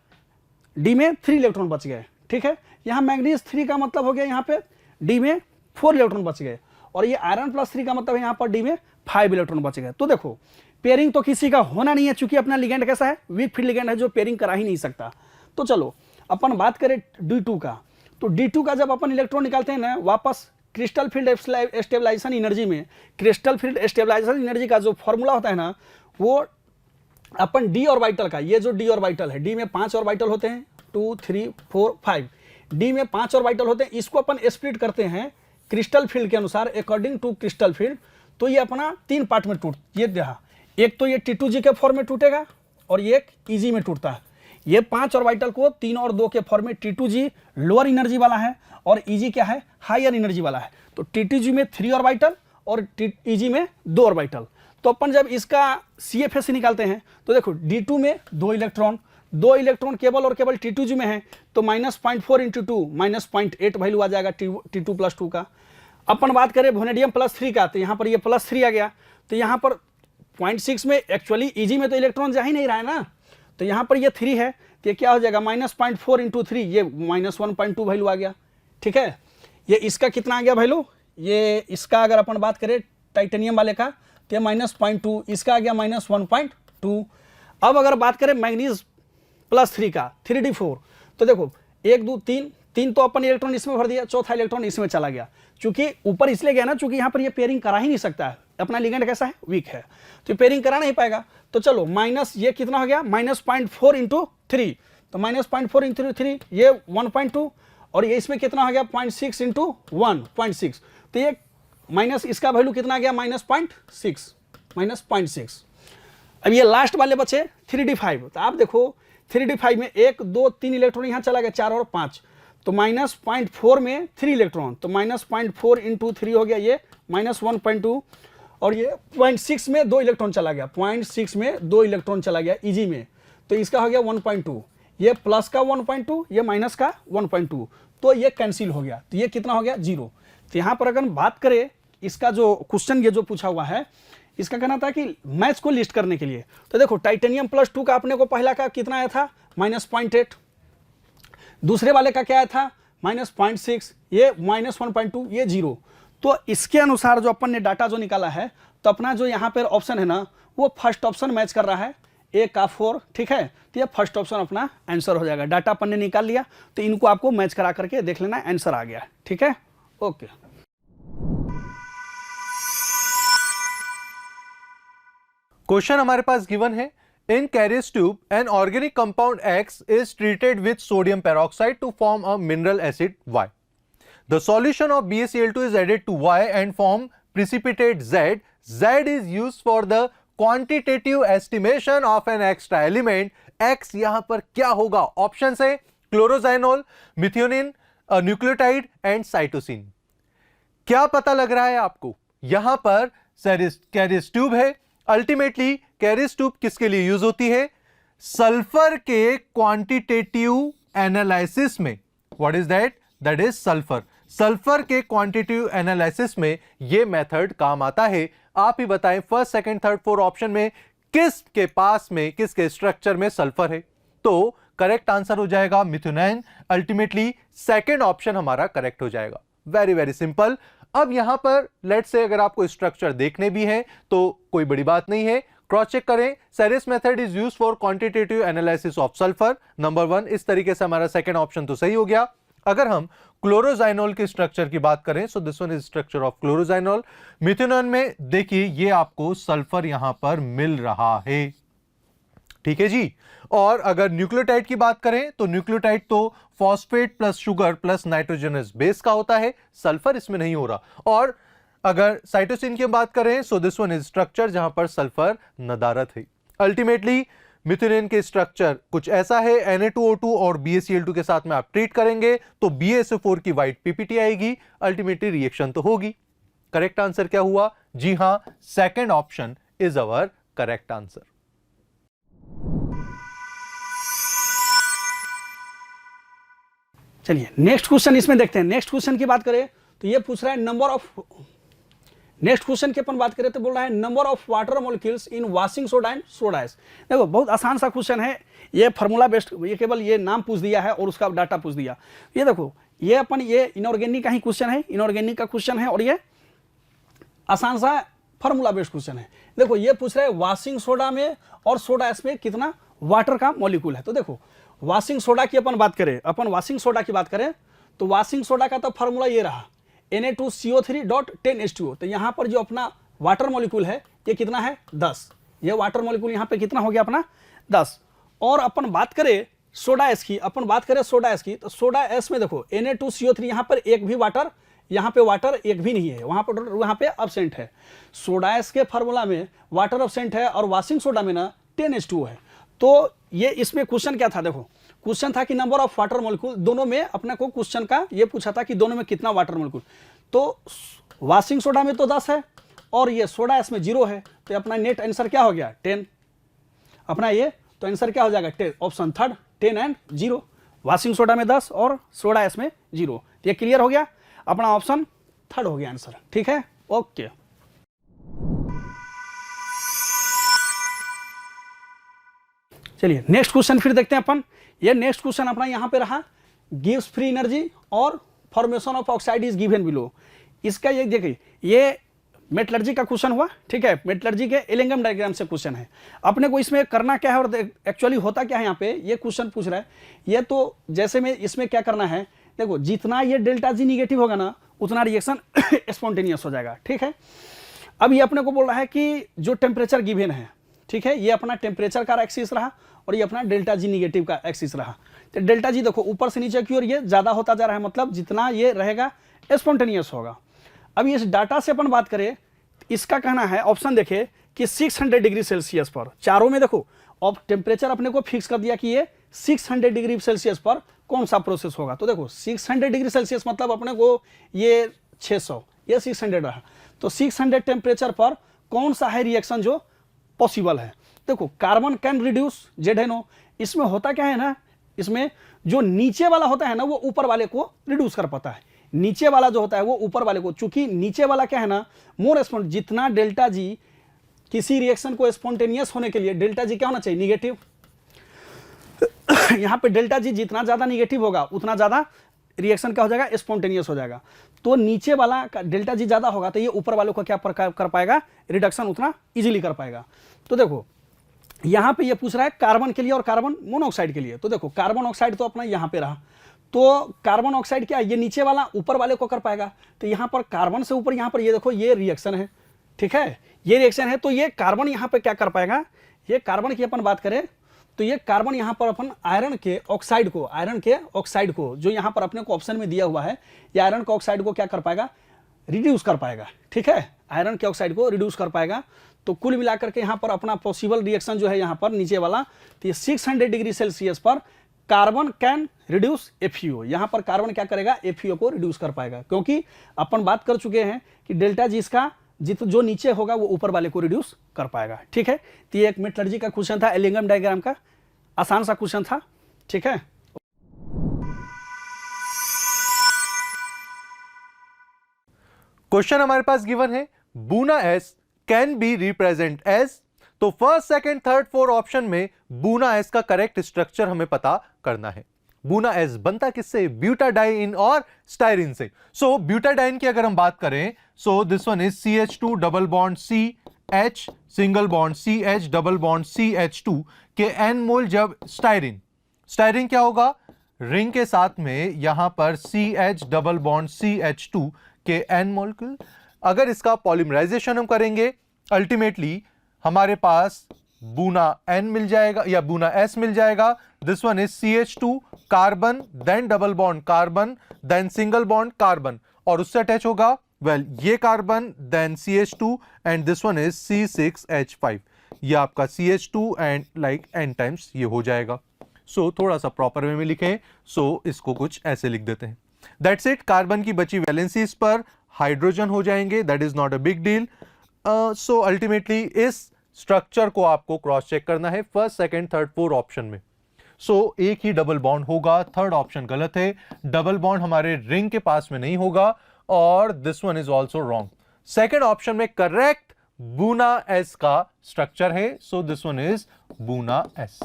D में 3 इलेक्ट्रॉन बच गए, ठीक है। यहाँ मैंगनीज 3 का मतलब हो गया यहाँ पे D में 4 इलेक्ट्रॉन बच गए, और ये आयरन +3 का मतलब यहाँ पर D में 5 इलेक्ट्रॉन बच गए। तो देखो पेयरिंग तो किसी का होना नहीं है, चूंकि अपना लिगेंड कैसा है वीक फील्ड लिगेंड है, जो पेयरिंग करा ही नहीं सकता। तो चलो अपन बात करें D2 का, तो D2 का जब अपन इलेक्ट्रॉन निकालते हैं ना वापस क्रिस्टल फील्ड स्टेबलाइजेशन एनर्जी में, क्रिस्टल फील्ड स्टेबलाइजेशन एनर्जी का जो फॉर्मूला होता है ना, वो अपन D ऑर्बिटल का, ये जो D ऑर्बिटल है, D में 5 ऑर्बिटल होते हैं, 2 3 4 5, D में 5 ऑर्बिटल होते हैं, इसको अपन स्प्लिट करते हैं क्रिस्टल फील्ड के अनुसार अकॉर्डिंग टू क्रिस्टल फील्ड। तो ये अपना 3 पार्ट में ये रहा, एक तो ये T2G के फॉर्म में टूटेगा, और ये एक EG में टूटता है। ये 5 ऑर्बिटल को 3 और 2 के फॉर्म में T2G लोअर एनर्जी वाला है, और EG क्या है हायर एनर्जी वाला है। तो T2G में 3 ऑर्बिटल और EG में 2 ऑर्बिटल। तो अपन जब इसका CFS निकालते हैं तो देखो D2 में 2 इलेक्ट्रॉन केवल और केवल T2 में है, तो -0.4 इंटू 2 -0.8 वैल्यू आ जाएगा T2 + 2 का। अपन बात करें वैनेडियम +3 का, तो यहाँ पर ये +3 आ गया, तो यहाँ पर 0.6 में एक्चुअली Eg में तो इलेक्ट्रॉन जा ही नहीं रहा है ना, तो यहाँ पर ये 3 है, तो ये क्या हो जाएगा -0.4 इंटू 3, ये -1.2 वैल्यू आ गया। ठीक है, ये इसका कितना आ गया वैल्यू, ये इसका अगर अपन बात करें टाइटेनियम वाले का तो ये -0.2, इसका आ गया -1.2। अब अगर बात करें मैग्नीज +3 का 3d4, तो देखो 1 2 3 तो अपन इलेक्ट्रॉन इसमें भर दिया, चौथा इलेक्ट्रॉन इसमें चला गया, चूंकि ऊपर इसलिए गया ना चूंकि यहाँ पर ये पेयरिंग करा ही नहीं सकता है, अपना लिगेंड कैसा है, वीक है, तो पेयरिंग करा नहीं पाएगा। तो चलो माइनस ये कितना हो गया -0.4 इंटू 3, तो -0.4 इंटू 3 ये 1.2, और ये इसमें कितना हो गया 0.6 इंटू 1.6, तो ये माइनस इसका वैल्यू कितना आ गया -0.6। अब ये लास्ट वाले बचे 3d5, तो आप देखो 3d5 में 1 2 3 इलेक्ट्रॉन यहाँ चला गया, 4 और 5, तो -0.4 में 3 इलेक्ट्रॉन, तो -0.4 इंटू 3 हो गया ये -1.2, और ये 0.6 में 2 इलेक्ट्रॉन चला गया, 0.6 में 2 इलेक्ट्रॉन चला गया Eg में, तो इसका हो गया 1.2, ये प्लस का 1.2, ये माइनस का 1.2, तो ये कैंसिल हो गया, तो ये कितना हो गया 0। तो यहाँ पर अगर बात करें इसका जो क्वेश्चन ये जो पूछा हुआ है, इसका कहना था कि मैच को लिस्ट करने के लिए, तो देखो टाइटेनियम +2 का अपने को पहला का कितना आया था -0.8, दूसरे वाले का क्या आया था -0.6, ये -1.2, ये 0। तो इसके अनुसार जो अपन ने डाटा जो निकाला है, तो अपना जो यहाँ पर ऑप्शन है ना, वो फर्स्ट ऑप्शन मैच कर रहा है, A का 4, ठीक है, तो ये फर्स्ट ऑप्शन अपना आंसर हो जाएगा। डाटा अपन ने निकाल लिया, तो इनको आपको मैच करा करके देख लेना, आंसर आ गया। ठीक है, ओके। क्वेश्चन हमारे पास गिवन है, in Carius tube an organic compound X is treated with sodium peroxide to form a mineral acid Y. The solution of BaCl2 is added to Y and form precipitate Z. Z is used for the quantitative estimation of an extra element. X यहां पर क्या होगा? Option है क्लोरोजाइनोल, methionine, nucleotide and cytosine. क्या पता लग रहा है आपको? यहां पर कैरियस ट्यूब है। अल्टीमेटली कैरियस ट्यूब किसके लिए यूज होती है? सल्फर के क्वांटिटेटिव एनालिसिस में। What is that? That is sulphur. Sulphur के क्वांटिटेटिव एनालिसिस में यह मेथड काम आता है। आप ही बताएं first, second, third, fourth option में किसके पास में, किसके स्ट्रक्चर में सल्फर है? तो करेक्ट आंसर हो जाएगा मिथ्योनाइन। अल्टीमेटली सेकंड ऑप्शन हमारा करेक्ट हो जाएगा। Very very simple. अब यहां पर लेट्स से अगर आपको स्ट्रक्चर देखने भी है तो कोई बड़ी बात नहीं है, क्रॉस चेक करें। सेरिस method is used for quantitative analysis of sulphur, number 1। इस तरीके से हमारा सेकंड ऑप्शन तो सही हो गया। अगर हम क्लोरोजाइनोल के स्ट्रक्चर की बात करें, so this one is structure of chloroxylenol. मिथेनॉन में देखिए ये आपको सल्फर यहां पर मिल रहा है, ठीक है जी। और अगर न्यूक्लियोटाइड की बात करें तो न्यूक्लियोटाइड तो phosphate plus sugar plus nitrogenous base का होता है, सल्फर इसमें नहीं हो रहा। और अगर साइटोसिन की बात करें so this one is structure जहां पर सल्फर नदारत है। अल्टीमेटली मिथेनिन के स्ट्रक्चर कुछ ऐसा है, Na2O2 और BaCl2 के साथ में आप ट्रीट करेंगे तो BaSO4 की व्हाइट पीपीटी आएगी। अल्टीमेटली रिएक्शन तो होगी। करेक्ट आंसर क्या हुआ? जी हां, second option is our correct answer. चलिए नेक्स्ट क्वेश्चन इसमें देखते हैं। नेक्स्ट क्वेश्चन की बात करें तो ये पूछ रहा है नंबर ऑफ, नेक्स्ट क्वेश्चन की अपन बात करें तो बोल रहा है number of water molecules in washing soda and soda ash. देखो बहुत आसान सा क्वेश्चन है, ये फार्मूला बेस्ड, ये केवल ये नाम पूछ दिया है और उसका डाटा पूछ दिया। ये देखो ये अपन ये इनऑर्गेनिक का ही क्वेश्चन है, इनऑर्गेनिक का क्वेश्चन है और ये आसान सा फार्मूला बेस्ड क्वेश्चन है। देखो ये पूछ रहा है वॉशिंग सोडा में और सोडा ऐश में कितना वाटर का मॉलिक्यूल है। तो देखो वॉशिंग सोडा की अपन बात करें, अपन वॉशिंग सोडा की बात करें तो वॉशिंग सोडा का तो फार्मूला ये रहा Na2CO3.10H2O। तो यहाँ पर जो अपना वाटर मॉलिक्यूल है ये कितना है 10। ये वाटर मॉलिक्यूल यहाँ पे कितना हो गया अपना 10। और अपन बात करें सोडा एस की, अपन बात करें सोडा एस की, तो सोडा एस में देखो Na2CO3 यहाँ पर एक भी वाटर, यहाँ पे वाटर एक भी नहीं है, वहाँ पे अब्सेंट है। सोडा एस के फार्मूला में वाटर अब्सेंट है और वॉशिंग सोडा में ना 10H2O है। तो ये इसमें क्वेश्चन क्या था? देखो क्वेश्चन था कि नंबर ऑफ वाटर मॉलिक्यूल, दोनों में अपने को क्वेश्चन का ये पूछा था कि दोनों में कितना वाटर मॉलिक्यूल। तो वॉशिंग सोडा में तो 10 है और ये सोडा एस में 0 है, तो अपना नेट आंसर क्या हो गया 10 अपना ये, तो आंसर क्या हो जाएगा 10, option third 10 and 0। Washing soda में 10 और सोडा एस में 0। ये क्लियर हो गया, अपना ऑप्शन थर्ड हो गया आंसर। ठीक है, ओके। चलिए नेक्स्ट क्वेश्चन फिर देखते हैं अपन। ये नेक्स्ट क्वेश्चन अपना यहां पे रहा, गिव्स फ्री एनर्जी और formation of oxide is given below. इसका ये देखिए, ये मेटलर्जी का क्वेश्चन हुआ, ठीक है, मेटलर्जी के एलिंगम डायग्राम से क्वेश्चन है। अपने को इसमें करना क्या है और एक्चुअली होता क्या है यहाँ पे, ये क्वेश्चन पूछ रहा है। ये तो जैसे में इसमें क्या करना है, देखो जितना ये डेल्टा जी निगेटिव होगा ना उतना रिएक्शन स्पॉन्टेनियस हो जाएगा। ठीक है, अब ये अपने को बोल रहा है कि जो टेम्परेचर गिवन है, ठीक है, ये अपना टेम्परेचर का एक्सिस रहा और ये अपना डेल्टा जी निगेटिव का एक्सिस रहा। तो डेल्टा जी देखो ऊपर से नीचे की ओर ये ज्यादा होता जा रहा है, मतलब जितना ये रहेगा स्पॉन्टेनियस होगा। अब इस डाटा से अपन बात करें, इसका कहना है ऑप्शन देखे कि 600 डिग्री सेल्सियस पर, चारों में देखो अब टेम्परेचर अपने को फिक्स कर दिया कि ये 600 डिग्री सेल्सियस पर कौन सा प्रोसेस होगा। तो देखो 600 डिग्री सेल्सियस मतलब अपने को ये 600, ये 600 रहा, तो 600 टेम्परेचर पर कौन सा है रिएक्शन जो पॉसिबल है। देखो कार्बन कैन रिड्यूस ZNO, इसमें होता क्या है ना, इसमें जो नीचे वाला होता है ना वो ऊपर वाले को रिड्यूस कर पाता है, नीचे वाला जो होता है वो ऊपर वाले को, चूंकि नीचे वाला क्या है ना मोर स्पॉन्ट, जितना डेल्टा जी किसी रिएक्शन को स्पॉन्टेनियस होने के लिए डेल्टा जी क्या होना चाहिए निगेटिव। यहाँ पे डेल्टा जी जितना ज्यादा निगेटिव होगा उतना ज्यादा रिएक्शन क्या हो जाएगा स्पॉन्टेनियस हो जाएगा। तो नीचे वाला का डेल्टा जी ज्यादा होगा तो ये ऊपर वालों को क्या कर पाएगा, रिडक्शन उतना इजीली कर पाएगा। तो देखो यहाँ पे ये पूछ रहा है कार्बन के लिए और कार्बन मोनोऑक्साइड के लिए। तो देखो कार्बन ऑक्साइड तो अपना यहाँ पे रहा, तो कार्बन ऑक्साइड क्या है, ये नीचे वाला ऊपर वाले को कर पाएगा। तो यहाँ पर कार्बन से ऊपर यहाँ पर ये देखो ये रिएक्शन है, ठीक है, ये रिएक्शन है, तो ये कार्बन यहाँ पे क्या कर पाएगा, ये कार्बन की अपन बात करें तो ये कार्बन यहाँ पर अपन आयरन के ऑक्साइड को जो यहाँ पर अपने को ऑप्शन में दिया हुआ है, ये आयरन के ऑक्साइड को क्या कर पाएगा, रिड्यूस कर पाएगा। ठीक है, आयरन के ऑक्साइड को रिड्यूस कर पाएगा। तो कुल मिलाकर के यहाँ पर अपना पॉसिबल रिएक्शन जो है यहाँ पर नीचे वाला, तो ये 600 डिग्री सेल्सियस पर कार्बन कैन रिड्यूस FeO, यहाँ पर कार्बन क्या करेगा FeO को रिड्यूस कर पाएगा, क्योंकि अपन बात कर चुके हैं कि डेल्टा जी इसका जो नीचे होगा वो ऊपर वाले को रिड्यूस कर पाएगा। ठीक है, तो ये एक मेटलर्जी का क्वेश्चन था, एलिंगम डायग्राम का आसान सा क्वेश्चन था। ठीक है, क्वेश्चन हमारे पास गिवन है, Buna S can be represent as. तो first second third fourth option में बूना एस का करेक्ट स्ट्रक्चर हमें पता करना है। बूना एस बनता किससे, ब्यूटाडाइन और स्टाइरिन से। सो ब्यूटाडाइन की अगर हम बात करें, so this one is CH2 double bond CH single bond CH double bond CH2 के n मोल। जब स्टाइरिन क्या होगा, रिंग के साथ में यहां पर CH डबल बॉन्ड CH2 के n मोल। अगर इसका पॉलीमराइजेशन हम करेंगे, अल्टीमेटली हमारे पास बूना N मिल जाएगा या बूना S मिल जाएगा। This one is CH2 carbon then double bond carbon then single bond carbon, और उससे अटैच होगा ये carbon then CH2 and this one is C6H5। ये आपका CH2 and like n times ये हो जाएगा। सो थोड़ा सा प्रॉपर वे में लिखें, सो इसको कुछ ऐसे लिख देते हैं। दैट्स इट, कार्बन की बची वैलेंसीज पर हाइड्रोजन हो जाएंगे, that is not a big deal. So ultimately इस स्ट्रक्चर को आपको क्रॉस चेक करना है first second third fourth option में। सो एक ही डबल बॉन्ड होगा, थर्ड ऑप्शन गलत है, डबल बॉन्ड हमारे रिंग के पास में नहीं होगा, और this one is also wrong. Second option में करेक्ट बूना एस का स्ट्रक्चर है, so this one is buna S.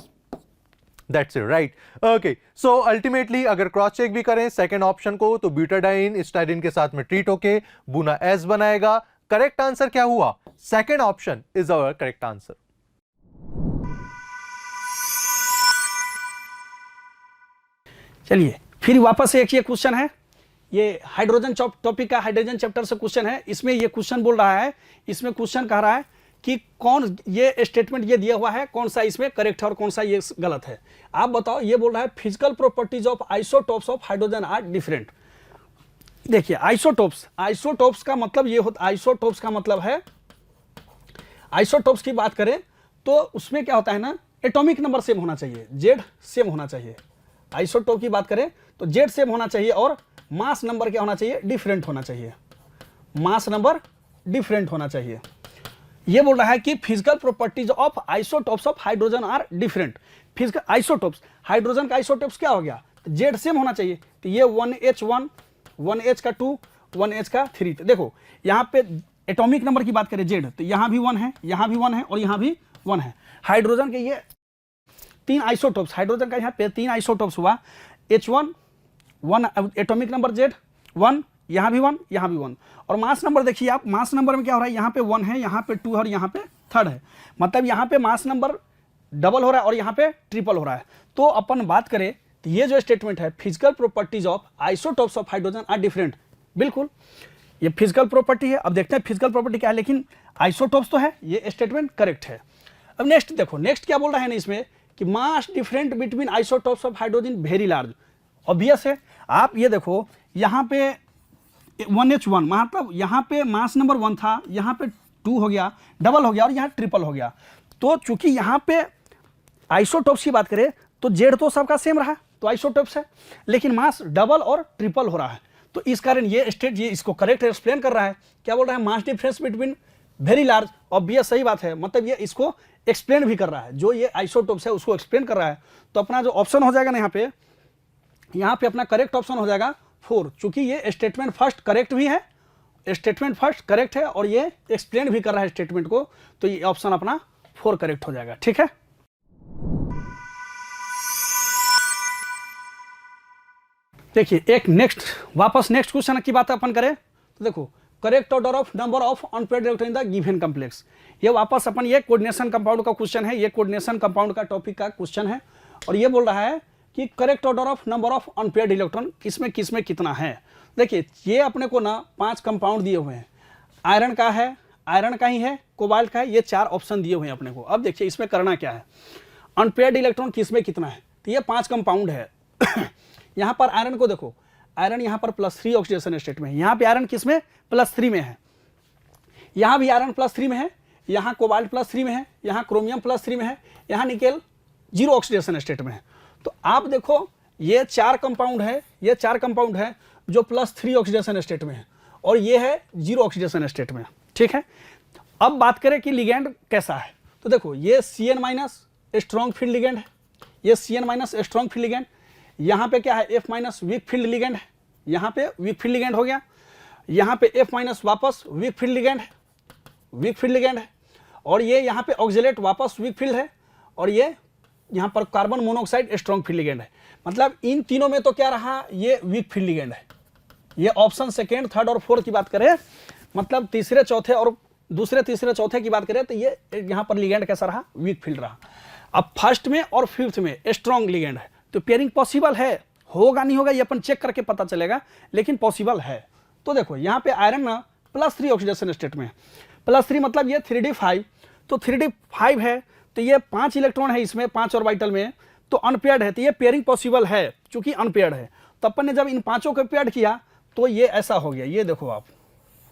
That's it, right, okay. So ultimately अगर क्रॉस चेक भी करें सेकेंड ऑप्शन को, तो ब्यूटाडाइन स्टाइरिन के साथ में ट्रीट होके बूना एस बनाएगा। करेक्ट आंसर क्या हुआ, second option is our correct answer. चलिए फिर वापस एक ये क्वेश्चन है, ये हाइड्रोजन टॉपिक का हाइड्रोजन चैप्टर से क्वेश्चन है। इसमें ये क्वेश्चन बोल रहा है, इसमें क्वेश्चन कह रहा है कि कौन ये स्टेटमेंट ये दिया हुआ है, कौन सा इसमें करेक्ट है और कौन सा ये गलत है। आप बताओ, ये बोल रहा है physical properties of isotopes of hydrogen are different. देखिए आइसोटोप्स का मतलब ये होता, आइसोटोप्स का मतलब है, आइसोटोप्स की बात करें तो उसमें क्या होता है ना, एटॉमिक नंबर सेम होना चाहिए, Z सेम होना चाहिए। आइसोटोप की बात करें तो Z सेम होना चाहिए और मास नंबर क्या होना चाहिए, डिफरेंट होना चाहिए, मास नंबर डिफरेंट होना चाहिए। ये बोल रहा है कि physical properties of isotopes of hydrogen are different. Physical isotopes, hydrogen का आइसोटोप्स क्या हो गया, जेड सेम होना चाहिए। तो ये 1H1, 1H का 2, 1H का 3। तो देखो यहाँ पे एटॉमिक नंबर की बात करें जेड, तो यहाँ भी 1 है, यहाँ भी 1 है और यहाँ भी 1 है। हाइड्रोजन के ये 3 आइसोटोप्स, हाइड्रोजन का यहाँ पे 3 आइसोटोप्स हुआ, H1 1 एटॉमिक नंबर जेड 1, यहाँ भी 1, यहाँ भी 1। और मास नंबर देखिए आप, मास नंबर में क्या हो रहा है, यहाँ पे 1 है, यहाँ पे 2 है और यहाँ पे 3 है। मतलब यहाँ पे मास नंबर डबल हो रहा है और यहाँ पे ट्रिपल हो रहा है। तो अपन बात करें तो ये जो स्टेटमेंट है, physical properties of isotopes of hydrogen are different, बिल्कुल ये फिजिकल प्रॉपर्टी है। अब देखते हैं फिजिकल प्रॉपर्टी क्या है, लेकिन आइसोटोप्स तो है, ये स्टेटमेंट करेक्ट है। अब नेक्स्ट देखो, नेक्स्ट क्या बोल रहा है ना इसमें कि मास different between isotopes of hydrogen very large. Obvious है, आप ये देखो यहाँ पे 1H1 मतलब यहाँ पे मास नंबर 1 था, यहाँ पे 2 हो गया, डबल हो गया और यहाँ ट्रिपल हो गया। तो चूंकि यहाँ पे आइसोटोप्स की बात करें तो जेड तो सबका सेम रहा, तो आइसोटोप्स है, लेकिन मास डबल और ट्रिपल हो रहा है। तो इस कारण ये इसको करेक्ट एक्सप्लेन कर रहा है। क्या बोल रहा है, mass difference between very large. Obvious सही बात है, मतलब ये इसको एक्सप्लेन भी कर रहा है, जो ये आइसोटोप्स है उसको एक्सप्लेन कर रहा है। तो अपना जो ऑप्शन हो जाएगा ना यहाँ पे अपना करेक्ट ऑप्शन हो जाएगा 4, चूंकि ये स्टेटमेंट फर्स्ट करेक्ट भी है, स्टेटमेंट फर्स्ट करेक्ट है और ये एक्सप्लेन भी कर रहा है स्टेटमेंट को, तो ये ऑप्शन अपना 4 करेक्ट हो जाएगा। ठीक है, देखिए एक नेक्स्ट क्वेश्चन की बात अपन करें तो देखो, correct order of number of unpaired electron in the given complex. ये वापस अपन ये कोऑर्डिनेशन कंपाउंड का क्वेश्चन है, ये कोऑर्डिनेशन कंपाउंड का टॉपिक का क्वेश्चन है और ये बोल रहा है कि correct order of number of unpaired electron किसमें कितना है। देखिए ये अपने को ना 5 कंपाउंड दिए हुए हैं, आयरन का है, आयरन का ही है, कोबाल्ट का है, ये 4 ऑप्शन दिए हुए हैं अपने को। अब देखिए इसमें करना क्या है, अनपेयर्ड इलेक्ट्रॉन किसमें कितना है, तो ये 5 कंपाउंड है। यहाँ पर आयरन को देखो, आयरन यहाँ पर +3 ऑक्सीडेशन स्टेट में है, यहाँ पे आयरन किसमें +3 में है, यहाँ भी आयरन +3 में है, यहाँ कोबाल्ट +3 में है, यहाँ क्रोमियम +3 में है, यहाँ निकेल 0 ऑक्सीडेशन स्टेट में है। तो आप देखो ये 4 कंपाउंड है, ये 4 कंपाउंड है जो +3 ऑक्सीडेशन स्टेट में है और ये है 0 ऑक्सीडेशन स्टेट में। ठीक है, अब बात करें कि लिगेंड कैसा है, तो देखो ये CN- स्ट्रॉन्ग फील्ड लिगेंड है, ये CN- स्ट्रॉन्ग फील्ड लिगेंड, यहाँ पे क्या है F- वीक फील्ड लिगेंड है, यहाँ पे वीक फील्ड लिगेंड हो गया, यहाँ पे F- वापस वीक फील्ड लिगेंड है, वीक फील्ड लिगेंड है, और ये यहाँ पे ऑक्जेलेट वापस वीक फील्ड है, और ये यहाँ पर carbon monoxide strong field ligand है। मतलब इन तीनों में तो क्या रहा, ये वीक फील्ड लिगेंड है। ये ऑप्शन सेकेंड, थर्ड और फोर्थ की बात करें, मतलब तीसरे चौथे और दूसरे तीसरे चौथे की बात करें तो ये यहाँ पर लिगेंड कैसा रहा, वीक फील्ड रहा। अब फर्स्ट में और फिफ्थ में स्ट्रॉन्ग लिगेंड है, तो पेयरिंग पॉसिबल है, होगा नहीं होगा ये अपन चेक करके पता चलेगा, लेकिन पॉसिबल है। तो देखो यहाँ पे आयरन ना +3 ऑक्सीडेशन स्टेट में, +3 मतलब ये 3D5, तो 3D5 है तो ये 5 इलेक्ट्रॉन है इसमें, 5 ऑर्बिटल में, तो अनपेयर्ड है, तो ये पेयरिंग पॉसिबल है चूंकि अनपेयर्ड है। तो अपन ने जब इन 5 को पेयर्ड किया तो ये ऐसा हो गया, ये देखो आप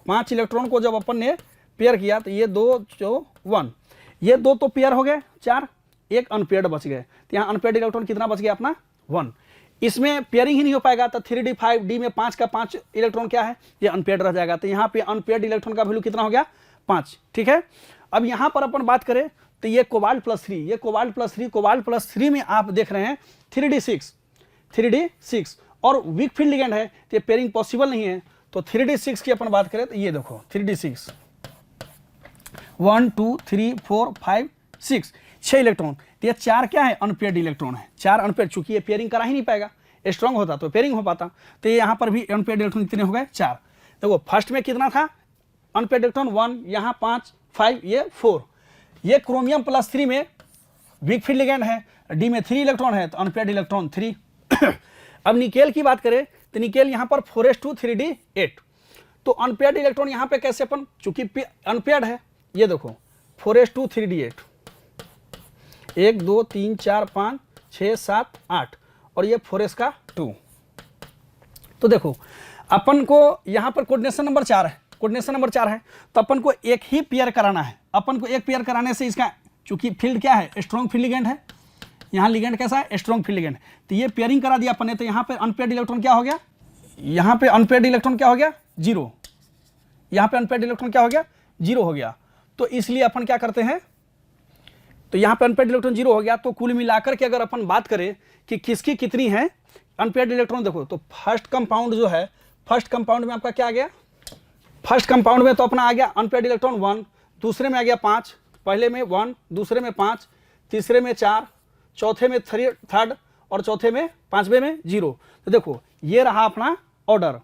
5 इलेक्ट्रॉन को जब अपन ने पेयर किया तो ये 2 जो 1, ये 2 तो पेयर हो गए 4, एक अनपेयर्ड बच गए, तो यहाँ अनपेयर्ड इलेक्ट्रॉन कितना बच गया अपना 1। इसमें पेयरिंग ही नहीं हो पाएगा तो 3D5D में 5 का 5 इलेक्ट्रॉन क्या है, ये अनपेयर्ड रह जाएगा, तो यहाँ पे अनपेयर्ड इलेक्ट्रॉन का वैल्यू कितना हो गया 5। ठीक है, अब यहाँ पर अपन बात करें तो ये कोबाल्ट +3, ये कोबाल्ट +3 में आप देख रहे हैं 3D6 और वीक फील्ड लिगेंड है, तो ये पेयरिंग पॉसिबल नहीं है। तो 3D6 की अपन बात करें तो ये देखो 3D6 1 2 3 4 5 6 6 इलेक्ट्रॉन, तो ये 4 क्या है अनपेयर्ड इलेक्ट्रॉन है, 4 अनपेयर्ड, चूंकि ये पेयरिंग करा ही नहीं पाएगा, स्ट्रॉन्ग होता तो पेयरिंग हो पाता, तो ये यहाँ पर भी अनपेयर्ड इलेक्ट्रॉन कितने हो गए 4। देखो फर्स्ट में कितना था अनपेयर्ड इलेक्ट्रॉन 1, यहाँ 5 5, ये 4। ये क्रोमियम +3 में वीक फील्ड लिगेंड है, डी में 3 इलेक्ट्रॉन है तो अनपेयर्ड इलेक्ट्रॉन 3। अब निकेल की बात करें तो निकेल यहाँ पर 4s2 3D8, तो अनपेयर्ड इलेक्ट्रॉन यहाँ पे कैसे अपन, चूंकि अनपेयर्ड है, ये देखो 4s2 3D8, 1 2 3 4 5 6 7 8 और ये 4s का 2। तो देखो अपन को यहाँ पर कोऑर्डिनेशन नंबर 4 है, कोऑर्डिनेशन नंबर 4 है, तो अपन को एक ही पेयर कराना है। अपन को एक पेयर कराने से इसका चूंकि फील्ड क्या है स्ट्रॉन्ग फील्ड लिगेंड है, यहाँ लिगेंड कैसा है स्ट्रॉन्ग फील्ड लिगेंड, तो ये पेयरिंग करा दिया अपन ने, तो यहाँ पे अनपेयर्ड इलेक्ट्रॉन क्या हो गया, यहाँ पे अनपेयर्ड इलेक्ट्रॉन क्या हो गया 0, यहाँ पे अनपेड इलेक्ट्रॉन क्या हो गया, 0 हो गया। तो इसलिए अपन क्या करते हैं, तो यहाँ पे अनपेड इलेक्ट्रॉन 0 हो गया। तो कुल मिलाकर के अगर अपन बात करें कि किसकी कितनी है अनपेड इलेक्ट्रॉन, देखो तो फर्स्ट कंपाउंड जो है, फर्स्ट कंपाउंड में आपका क्या आ गया, फर्स्ट कंपाउंड में तो अपना आ गया अनपेड इलेक्ट्रॉन 1, दूसरे में आ गया 5, पहले में 1, दूसरे में 5, तीसरे में 4, चौथे में थर्ड और चौथे में 5वें में 0। तो देखो ये रहा अपना ऑर्डर,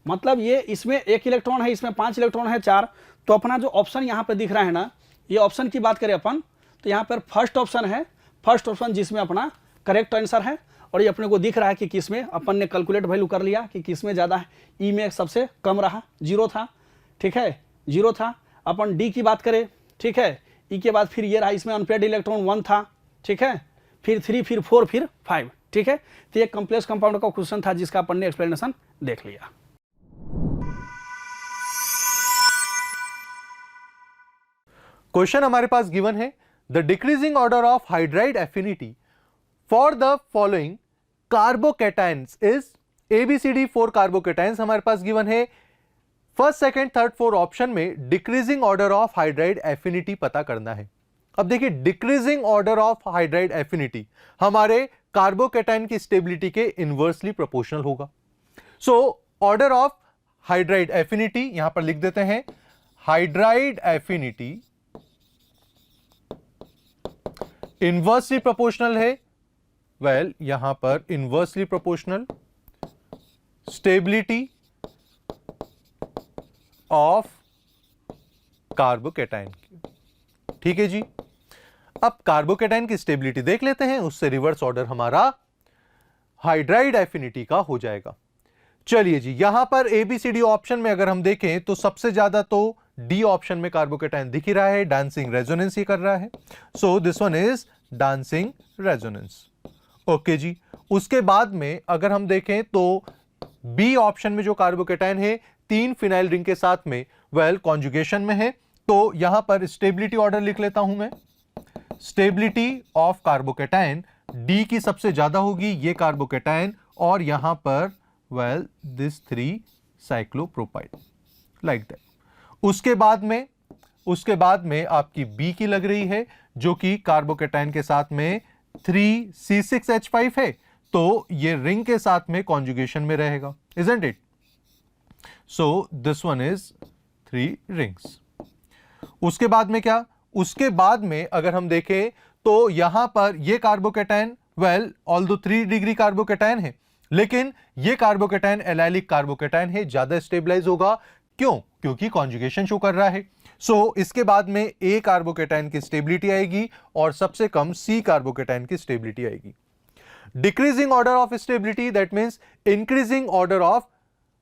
मतलब ये इसमें 1 इलेक्ट्रॉन है, इसमें 5 इलेक्ट्रॉन है, 4। तो अपना जो ऑप्शन यहाँ पे दिख रहा है ना, ये ऑप्शन की बात करें अपन तो यहाँ पर फर्स्ट ऑप्शन है, फर्स्ट ऑप्शन जिसमें अपना करेक्ट आंसर है। और ये अपने को दिख रहा है कि किसमें अपन ने कैलकुलेट वैल्यू कर लिया कि किसमें ज़्यादा है, ई में सबसे कम रहा, 0 था, ठीक है, 0 था। अपन डी की बात करें, ठीक है, ई के बाद फिर ये रहा, इसमें अनपेड इलेक्ट्रॉन 1 था, ठीक है, फिर 3, फिर 4, फिर 5, ठीक है। तो ये कॉम्प्लेक्स कंपाउंड का क्वेश्चन था जिसका अपन ने एक्सप्लेनेशन देख लिया। क्वेश्चन हमारे पास गिवन है, the decreasing order of hydride affinity for the following carbocations is ABCD 4 carbocations हमारे पास गिवन है। First, second, third, fourth option में decreasing order of hydride affinity पता करना है। अब देखिए decreasing order of hydride affinity हमारे कार्बोकैटायन की स्टेबिलिटी के इनवर्सली प्रोपोर्शनल होगा। So order of hydride affinity यहां पर लिख देते हैं, हाइड्राइड एफिनिटी इनवर्सली प्रोपोर्शनल है, वेल यहां पर inversely proportional stability of carbocation की, ठीक है जी। अब कार्बोकैटायन की स्टेबिलिटी देख लेते हैं, उससे रिवर्स ऑर्डर हमारा हाइड्राइड एफिनिटी का हो जाएगा। चलिए जी, यहां पर ABCD ऑप्शन में अगर हम देखें तो सबसे ज्यादा तो डी ऑप्शन में कार्बोकैटायन दिख ही रहा है, डांसिंग रेजोनेंस ही कर रहा है। So this one is dancing resonance, okay जी। उसके बाद में अगर हम देखें तो बी ऑप्शन में जो कार्बोकैटायन है 3 फिनाइल रिंग के साथ में वेल कॉन्जुगेशन में है, तो यहां पर स्टेबिलिटी ऑर्डर लिख लेता हूं मैं, स्टेबिलिटी ऑफ कार्बोकैटायन डी की सबसे ज्यादा होगी ये कार्बोकैटायन, और यहां पर well this 3 cyclopropyl like that. उसके बाद में आपकी बी की लग रही है जो कि कार्बोकैटायन के साथ में 3C6H5 है, तो ये रिंग के साथ में कॉन्जुगेशन में रहेगा, isn't it? So this one is 3 rings. उसके बाद में क्या, उसके बाद में अगर हम देखें तो यहां पर ये carbocation well although 3 degree carbocation है, लेकिन ये कार्बोकैटायन एलाइलिक कार्बोकैटायन है, ज्यादा स्टेबलाइज होगा। क्यों? क्योंकि कॉन्जुगेशन शो कर रहा है। सो इसके बाद में ए कार्बोकैटायन की स्टेबिलिटी आएगी और सबसे कम सी कार्बोकैटायन की स्टेबिलिटी आएगी। Decreasing order of stability that means increasing order of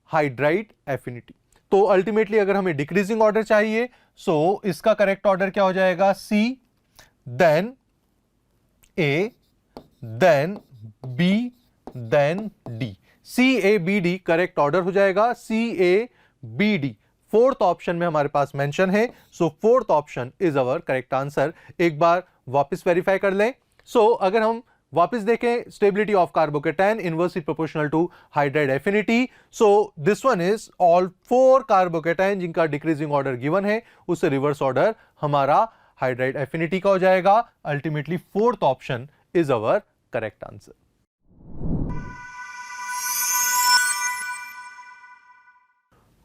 hydride affinity. तो अल्टीमेटली अगर हमें डिक्रीजिंग ऑर्डर चाहिए, सो इसका करेक्ट ऑर्डर क्या हो जाएगा, C then A then B then D, CABD correct order हो जाएगा, CABD फोर्थ ऑप्शन में हमारे पास मेंशन है। So fourth option is our correct answer. एक बार वापस वेरीफाई कर लें। सो अगर हम वापस देखें, stability of carbocation inversely proportional two hydride affinity. So this one is all 4 carbocation जिनका डिक्रीजिंग ऑर्डर गिवन है, उससे रिवर्स ऑर्डर हमारा हाइड्राइड एफिनिटी का हो जाएगा। Ultimately fourth option is our correct answer.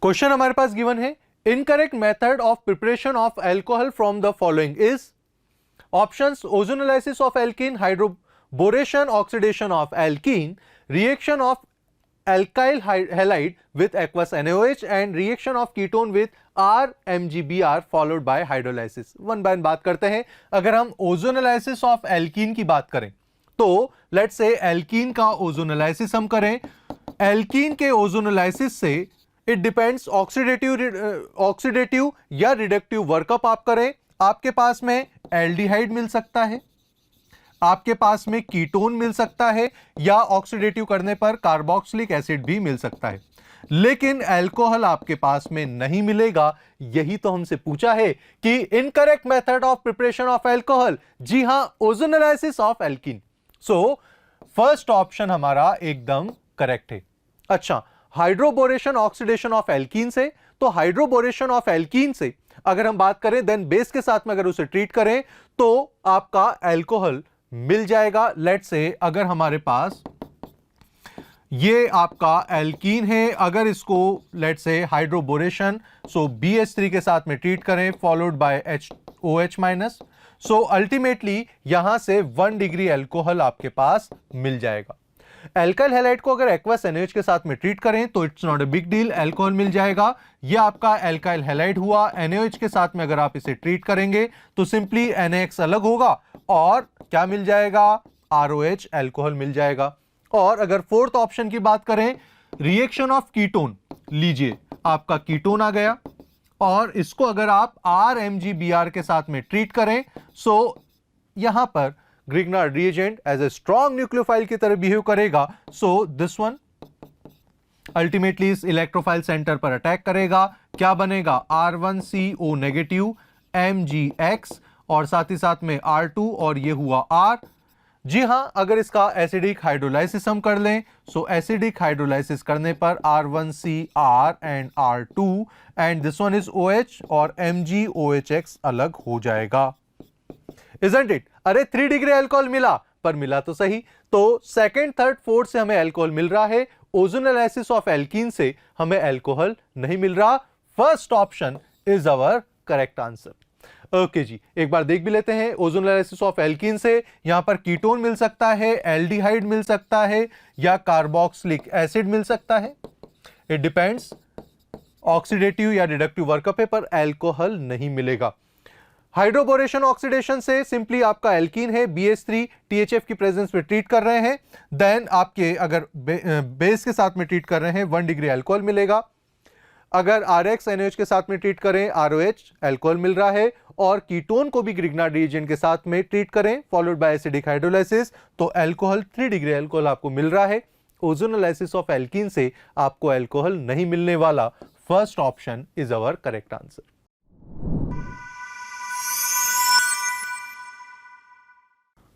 Question हमारे पास गिवन है, incorrect method of preparation of alcohol from the following is options ozonolysis of alkene, hydroboration oxidation of alkene, reaction of alkyl halide with aqueous NaOH and reaction of ketone with RMGBr followed by hydrolysis। One by one बात करते हैं। अगर हम ozonolysis of alkene की बात करें तो let's say alkene का ओजोनोलाइसिस हम करें। एल्कीन के ओजोनोलाइसिस से इट डिपेंड्स ऑक्सीडेटिव या रिडक्टिव वर्कअप आप करें, आपके पास में एल्डिहाइड मिल सकता है, आपके पास में कीटोन मिल सकता है, या ऑक्सीडेटिव करने पर कार्बोक्सिलिक एसिड भी मिल सकता है, लेकिन अल्कोहल आपके पास में नहीं मिलेगा। यही तो हमसे पूछा है कि incorrect method of preparation of alcohol, जी हां ozonolysis of alkene. So first option हमारा एकदम करेक्ट है। अच्छा, हाइड्रोबोरेशन ऑक्सीडेशन ऑफ एल्कीन से, तो हाइड्रोबोरेशन ऑफ एल्कीन से अगर हम बात करें देन बेस के साथ में अगर उसे ट्रीट करें तो आपका अल्कोहल मिल जाएगा। लेट्स से अगर हमारे पास ये आपका एल्कीन है, अगर इसको let's say hydroboration so BH3 के साथ में ट्रीट करें followed by OH minus, so ultimately यहां से 1 डिग्री अल्कोहल आपके पास मिल जाएगा। एल्काइल हैलाइड को अगर एक्वस NaOH के साथ में ट्रीट करें तो it's not a big deal, alcohol मिल जाएगा। ये आपका एल्काइल हैलाइड हुआ। NaOH के साथ में अगर आप इसे ट्रीट करेंगे तो सिंपली NaX अलग होगा और क्या मिल जाएगा, ROH अल्कोहल मिल जाएगा। और अगर फोर्थ ऑप्शन की बात करें रिएक्शन ऑफ कीटोन, लीजिए आपका कीटोन आ गया और इसको अगर आप RMgBr के साथ में ट्रीट करें सो यहां पर Grignard reagent as a strong nucleophile की तरह बिहेव करेगा। सो दिस वन अल्टीमेटली इस इलेक्ट्रोफाइल सेंटर पर अटैक करेगा। क्या बनेगा, R1CO नेगेटिव MgX और साथ ही साथ में R2 और ये हुआ R। जी हां, अगर इसका एसिडिक हाइड्रोलाइसिस हम कर लें सो एसिडिक हाइड्रोलाइसिस करने पर R1CR and R2 and this one is OH और MgOHX अलग हो जाएगा। Isn't it? अरे 3 डिग्री अल्कोहल मिला, पर मिला तो सही। तो सेकंड, थर्ड, फोर्थ से हमें अल्कोहल मिल रहा है, ओजोनोलाइसिस ऑफ एल्कीन से हमें अल्कोहल नहीं मिल रहा। First option is our correct answer. Okay जी, एक बार देख भी लेते हैं। ओजोनोलाइसिस ऑफ एल्कीन से यहां पर कीटोन मिल सकता है, एल्डिहाइड मिल सकता है या कार्बोक्सिलिक एसिड मिल सकता है, इट डिपेंड्स। ऑक्सीडेटिव या रिडक्टिव वर्कअप है पर अल्कोहल नहीं मिलेगा। हाइड्रोबोरेशन ऑक्सीडेशन से सिंपली आपका एल्कीन है, BH3 THF की प्रेजेंस में ट्रीट कर रहे हैं, देन आपके अगर बेस के साथ में ट्रीट कर रहे हैं 1 डिग्री अल्कोहल मिलेगा। अगर RX NaOH के साथ में ट्रीट करें ROH अल्कोहल मिल रहा है और कीटोन को भी ग्रिग्नार्ड रिएजेंट के साथ में ट्रीट करें फॉलोड बाय एसिडिक हाइड्रोलाइसिस तो अल्कोहल 3 डिग्री अल्कोहल आपको मिल रहा है। ओजोनोलाइसिस ऑफ एल्कीन से आपको अल्कोहल नहीं मिलने वाला। First option is our correct answer.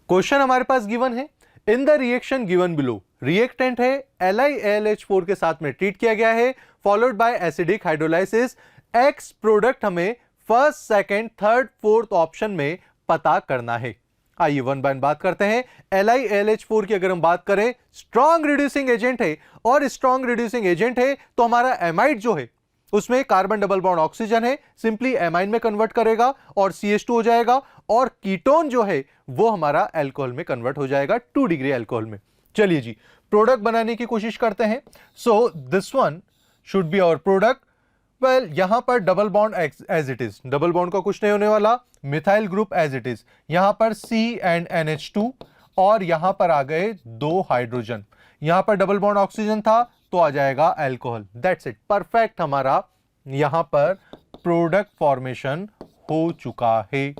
Question हमारे पास गिवन है, in the reaction given below reactant है LiAlH4 के साथ में ट्रीट किया गया है followed by acidic hydrolysis. X product हमें first, second, third, fourth option में पता करना है। आइए वन बाय वन बात करते हैं। LiAlH4 की अगर हम बात करें स्ट्रॉन्ग रिड्यूसिंग एजेंट है और स्ट्रॉन्ग रिड्यूसिंग एजेंट है तो हमारा एमाइड जो है उसमें कार्बन डबल बॉन्ड ऑक्सीजन है, सिंपली एमाइन में कन्वर्ट करेगा और CH2 हो जाएगा और कीटोन जो है वो हमारा अल्कोहल में कन्वर्ट हो जाएगा 2 डिग्री अल्कोहल में। चलिए जी, प्रोडक्ट बनाने की कोशिश करते हैं। So this one should be our product. Well, यहां पर double bond as it is, double bond का कुछ नहीं होने वाला, methyl group as it is, यहां पर C एंड NH2 और यहां पर आ गए 2 हाइड्रोजन, यहां पर डबल बॉन्ड ऑक्सीजन था तो आ जाएगा अल्कोहल। दैट्स इट, परफेक्ट हमारा यहां पर प्रोडक्ट फॉर्मेशन हो चुका है।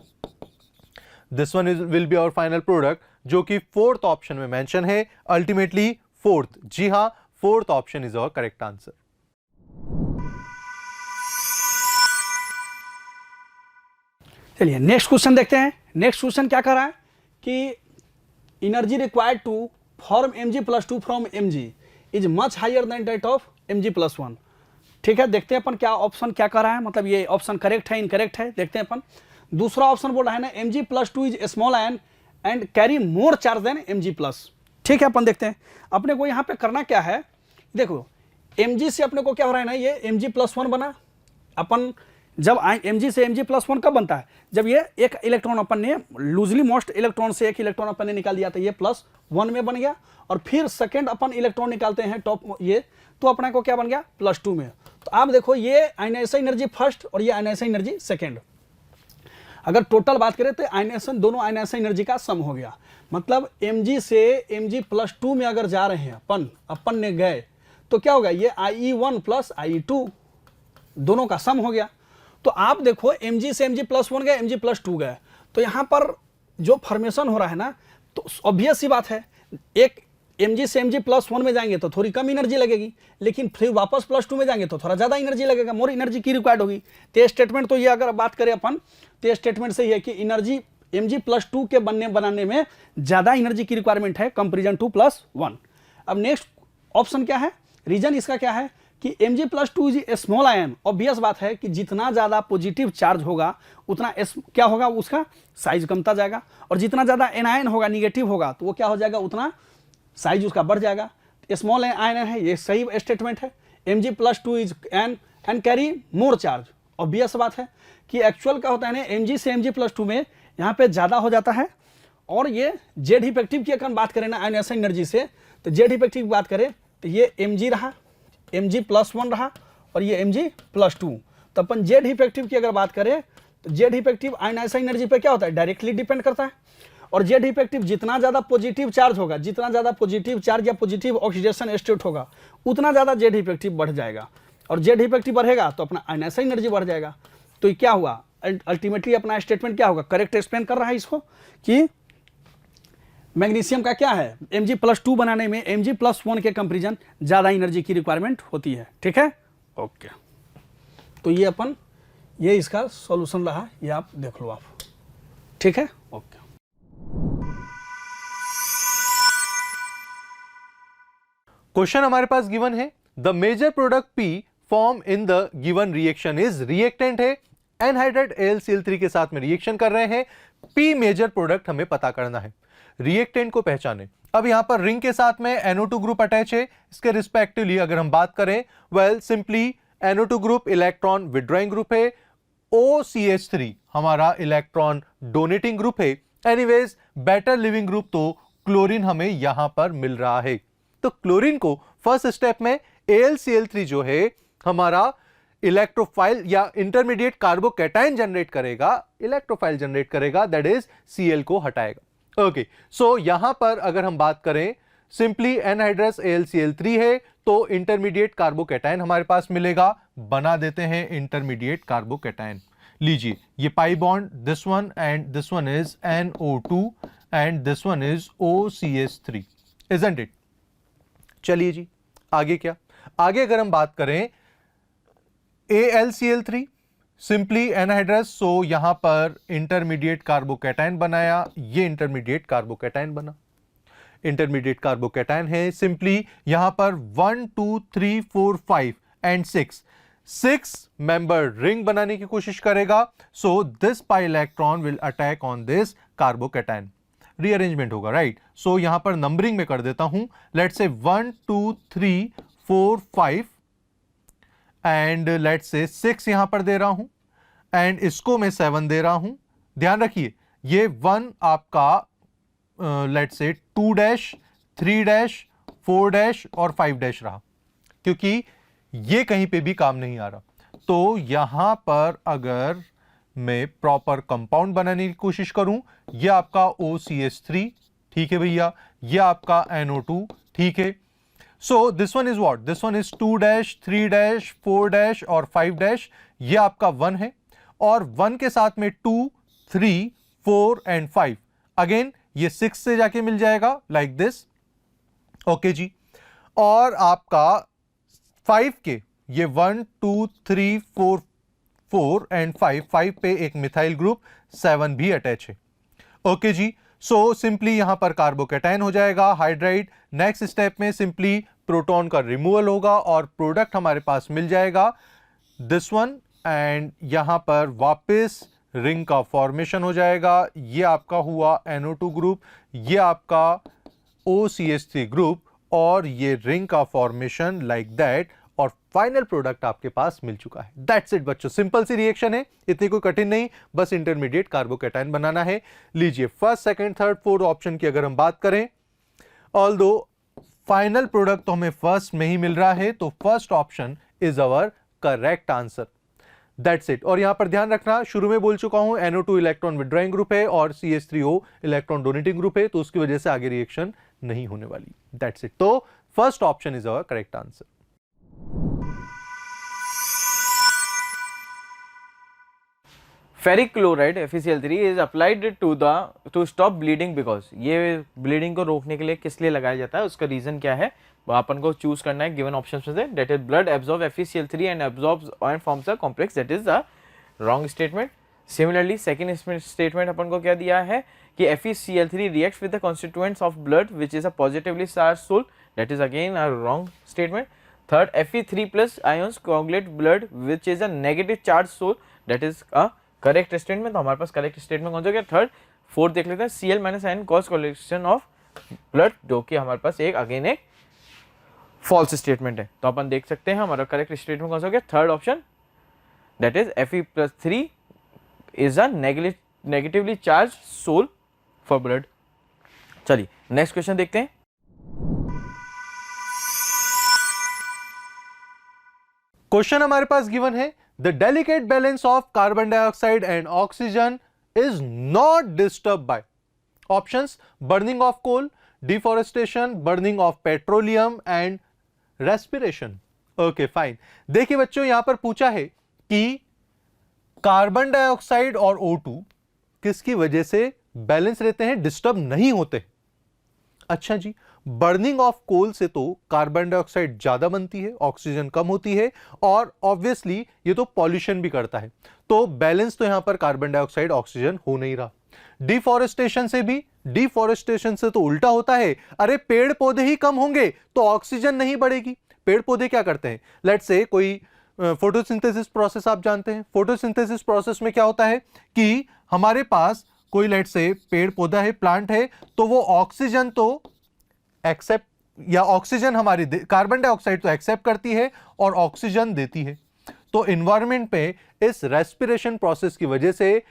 This one will be our final product जो कि फोर्थ ऑप्शन में मेंशन है। अल्टीमेटली फोर्थ, जी हां, fourth option is our correct answer. चलिए नेक्स्ट क्वेश्चन देखते हैं। नेक्स्ट क्वेश्चन क्या कर रहा है कि energy required to form Mg+2 from Mg is much higher than that of Mg+1। ठीक है, देखते हैं अपन क्या ऑप्शन क्या कर रहा है, मतलब ये ऑप्शन करेक्ट है इनकरेक्ट है, देखते हैं अपन। दूसरा ऑप्शन बोल रहा है ना Mg+2 is small ion and carry more charge than Mg+। ठीक है, अपन देखते हैं अपने को यहाँ पे करना क्या है। देखो Mg से अपने को क्या हो रहा है ना, ये Mg+1 बना। अपन जब Mg से Mg+1 कब बनता है, जब ये एक इलेक्ट्रॉन अपन ने लूजली मोस्ट इलेक्ट्रॉन से एक इलेक्ट्रॉन अपन ने निकाल दिया था, ये +1 में बन गया और फिर सेकेंड अपन इलेक्ट्रॉन निकालते हैं टॉप ये, तो अपने को क्या बन गया +2 में। तो आप देखो ये आयनाइजेशन एनर्जी फर्स्ट और ये आयनाइजेशन एनर्जी सेकेंड। अगर टोटल बात करें तो आयनाइजेशन दोनों आयनाइजेशन एनर्जी का सम हो गया। मतलब Mg से Mg+2 में अगर जा रहे हैं अपन ने गए तो क्या होगा, ये IE1 + IE2 दोनों का सम हो गया। तो आप देखो Mg से Mg+1 गए, Mg+2 गए, तो यहां पर जो फॉर्मेशन हो रहा है ना, तो ऑब्वियस सी बात है, एक Mg से Mg+1 में जाएंगे तो थोड़ी कम एनर्जी लगेगी, लेकिन फिर वापस +2 में जाएंगे तो थोड़ा ज्यादा एनर्जी लगेगा, मोर एनर्जी की रिक्वायर्ड होगी। तो स्टेटमेंट तो ये अगर बात करें अपन तो स्टेटमेंट से है कि एनर्जी Mg+2 के बनाने में ज्यादा एनर्जी की रिक्वायरमेंट है कंपेरिजन टू +1। अब नेक्स्ट ऑप्शन क्या है, रीजन इसका क्या है कि Mg+2 is a small ion, obvious बात है कि जितना ज़्यादा पॉजिटिव चार्ज होगा उतना क्या होगा, उसका साइज कमता जाएगा, और जितना ज़्यादा एनायन होगा, निगेटिव होगा, तो वो क्या हो जाएगा, उतना साइज उसका बढ़ जाएगा। स्मॉल आयन है, ये सही स्टेटमेंट है। Mg+2 is an carry more charge, obvious बात है कि एक्चुअल क्या होता है ना, Mg से Mg+2 में यहाँ पे ज़्यादा हो जाता है। और ये जेड इफेक्टिव की अगर बात करें ना आयनाइजेशन एनर्जी से, तो जेड इफेक्टिव की बात करें तो ये Mg रहा, Mg+1 रहा, और ये Mg+2। तो अपन जेड इफेक्टिव की अगर बात करें तो जेड इफेक्टिव आयनाइजेशन एनर्जी पे क्या होता है, डायरेक्टली डिपेंड करता है। और जेड इफेक्टिव जितना ज़्यादा पॉजिटिव चार्ज होगा, जितना ज़्यादा पॉजिटिव चार्ज या पॉजिटिव ऑक्सीडेशन स्टेट होगा, उतना ज़्यादा जेड इफेक्टिव बढ़ जाएगा। और जेड इफेक्टिव बढ़ेगा तो अपना आयनाइजेशन एनर्जी बढ़ जाएगा। तो ये क्या हुआ, अल्टीमेटली अपना स्टेटमेंट क्या होगा, करेक्ट एक्सप्लेन कर रहा है इसको कि मैग्नीशियम का क्या है, Mg+2 बनाने में Mg+1 के कंपेरिजन ज़्यादा एनर्जी की रिक्वायरमेंट होती है। ठीक है, ओके। तो ये इसका सॉल्यूशन रहा, ये आप देख लो आप। ठीक है, ओके। क्वेश्चन हमारे पास गिवन है, the major product P form in the given reaction is, reactant है एनहाइड्राइड AlCl3 के साथ में रिएक्शन कर रहे हैं। P मेजर प्रोडक्ट हमें पता करना है, रिएक्टेंट को पहचाने। अब यहां पर रिंग के साथ में NO2 ग्रुप अटैच है, इसके रिस्पेक्टिवली अगर हम बात करें, well simply NO2 group electron withdrawing group है, OCH3 हमारा इलेक्ट्रॉन डोनेटिंग ग्रुप है। एनीवेज बेटर लिविंग ग्रुप तो क्लोरीन हमें यहां पर मिल रहा है। तो क्लोरीन को फर्स्ट स्टेप में AlCl3 जो है हमारा इलेक्ट्रोफाइल या इंटरमीडिएट कार्बोकैटायन जनरेट करेगा, इलेक्ट्रोफाइल जनरेट करेगा, दैट इज Cl को हटाएगा। ओके, सो यहां पर अगर हम बात करें, सिंपली एनहाइड्रस AlCl3 है तो इंटरमीडिएट कार्बोकैटायन हमारे पास मिलेगा, बना देते हैं इंटरमीडिएट कार्बोकैटायन। लीजिए ये pi bond, this one and this one is NO2 and this one is OCH3, isn't it. चलिए जी आगे क्या, आगे अगर हम बात करें AlCl3 सिंपली एनहाइड्रस, सो यहां पर इंटरमीडिएट कार्बोकैटायन बनाया, ये इंटरमीडिएट कार्बोकैटायन बना, इंटरमीडिएट कार्बोकैटायन है। सिंपली यहां पर 1 2 3 4 5 एंड 6 मेंबर रिंग बनाने की कोशिश करेगा। So this pi electron will attack on this carbocation, rearrangement होगा, राइट। सो यहां पर नंबरिंग में कर देता हूं, let's say 1 2 3 4 5 and let's say 6 यहां पर दे रहा हूं, एंड इसको मैं 7 दे रहा हूं। ध्यान रखिए ये 1 आपका let's say 2 dash 3 dash 4 dash और 5 डैश रहा, क्योंकि ये कहीं पे भी काम नहीं आ रहा। तो यहां पर अगर मैं प्रॉपर कंपाउंड बनाने की कोशिश करूं, ये आपका OCH3, ठीक है भैया, ये आपका NO2, ठीक है। So this one is what, this one is 2 dash 3 dash 4 dash और 5 डैश, ये आपका 1 है, और 1 के साथ में 2 3 4 एंड 5, अगेन ये 6 से जाके मिल जाएगा लाइक दिस, ओके जी। और आपका 5 के ये 1 2 3 4 एंड 5 पे एक मिथाइल ग्रुप 7 भी अटैच है, ओके जी। सो सिंपली यहां पर कार्बोकैटायन हो जाएगा हाइड्राइड। नेक्स्ट स्टेप में सिंपली प्रोटॉन का रिमूवल होगा और प्रोडक्ट हमारे पास मिल जाएगा दिस वन, एंड यहां पर वापस रिंग का फॉर्मेशन हो जाएगा। ये आपका हुआ NO2 ग्रुप, ये आपका OCH3 ग्रुप, और ये रिंग का फॉर्मेशन लाइक दैट, और फाइनल प्रोडक्ट आपके पास मिल चुका है। दैट्स इट बच्चों, सिंपल सी रिएक्शन है, इतनी कोई कठिन नहीं, बस इंटरमीडिएट कार्बोकैटायन बनाना है। लीजिए first second third fourth option की अगर हम बात करें, ऑल्दो फाइनल प्रोडक्ट तो हमें फर्स्ट में ही मिल रहा है, तो first option is our correct answer. That's it. और यहां पर ध्यान रखना, शुरू में बोल चुका हूं NO2 इलेक्ट्रॉन विड्रॉइंग ग्रुप है और CH3O इलेक्ट्रॉन डोनेटिंग ग्रुप है, तो उसकी वजह से आगे रिएक्शन नहीं होने वाली। That's it. तो first option is our correct answer. Ferric chloride FeCl3 is applied to stop bleeding because, ये ब्लीडिंग को रोकने के लिए किस लिए लगाया जाता है, उसका रीजन क्या है वो अपन को चूज करना है गिवन ऑप्शन में से। That is blood absorb FeCl3 and absorbs and forms a complex, that is the wrong statement. Similarly second statement अपन को क्या दिया है कि FeCl3 reacts with the constituents of blood which is a positively charge sol, that is again a wrong statement. Third Fe3 plus ions coagulate blood which is a negative charge source, that is a correct statement. तो हमारे पास correct statement कौन सा हो गया? Third. Fourth देख लेते हैं, Cl minus ion cause collection of blood, जो कि हमारे पास एक अगेन एक फॉल्स स्टेटमेंट है। तो अपन देख सकते हैं हमारा करेक्ट स्टेटमेंट कौन सा हो गया? Third option, that is Fe+3 is a negatively charge sol for blood. चलिए नेक्स्ट क्वेश्चन देखते हैं। क्वेश्चन हमारे पास गिवन है, the delicate balance of carbon dioxide and oxygen is not disturb by options burning of coal, deforestation, burning of petroleum and respiration. Okay fine. देखिए बच्चों, यहां पर पूछा है कि कार्बन डाइऑक्साइड और O2 किसकी वजह से बैलेंस रहते हैं, डिस्टर्ब नहीं होते। अच्छा जी, बर्निंग ऑफ कोल से तो कार्बन डाइऑक्साइड ज्यादा बनती है, ऑक्सीजन कम होती है, और ऑब्वियसली ये तो पॉल्यूशन भी करता है, तो बैलेंस तो यहां पर कार्बन डाइऑक्साइड ऑक्सीजन हो नहीं रहा। डिफॉरेस्टेशन से तो उल्टा होता है, अरे पेड़ पौधे ही कम होंगे तो ऑक्सीजन नहीं बढ़ेगी। पेड़ पौधे क्या करते हैं, लेट्स से कोई फोटोसिंथेसिस प्रोसेस आप जानते हैं। फोटोसिंथेसिस प्रोसेस में क्या होता है कि हमारे पास कोई लेट्स से पेड़ पौधा है, प्लांट है, तो वो ऑक्सीजन तो एक्सेप्ट, या ऑक्सीजन हमारी कार्बन डाइऑक्साइड तो एक्सेप्ट करती है और ऑक्सीजन देती है। तो एनवायरनमेंट पे इस रेस्पिरेशन प्रोसेस की वजह से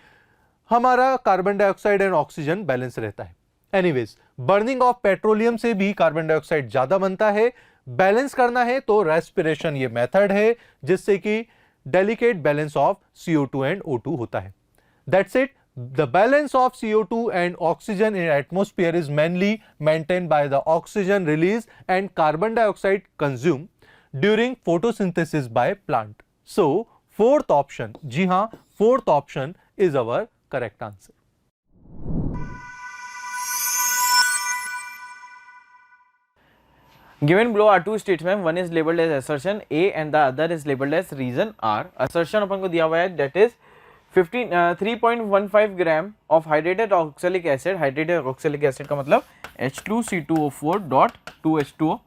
हमारा carbon dioxide and oxygen balance रहता है। एनीवेज, बर्निंग ऑफ पेट्रोलियम से भी कार्बन डाइऑक्साइड ज्यादा बनता है। बैलेंस करना है तो रेस्पिरेशन ये मेथड है जिससे कि delicate balance of CO2 and O2 होता है। That's it. The balance of CO2 and oxygen in atmosphere is mainly maintained by the oxygen release and carbon dioxide consumed during photosynthesis by plant. So, fourth option, जी हाँ, fourth option is our correct answer. Given below are two statements, one is labeled as assertion A and the other is labeled as reason R. Assertion अपन को दिया हुआ है, that is 3.15 gram of hydrated oxalic acid. Hydrated oxalic acid का मतलब H2C2O4.2H2O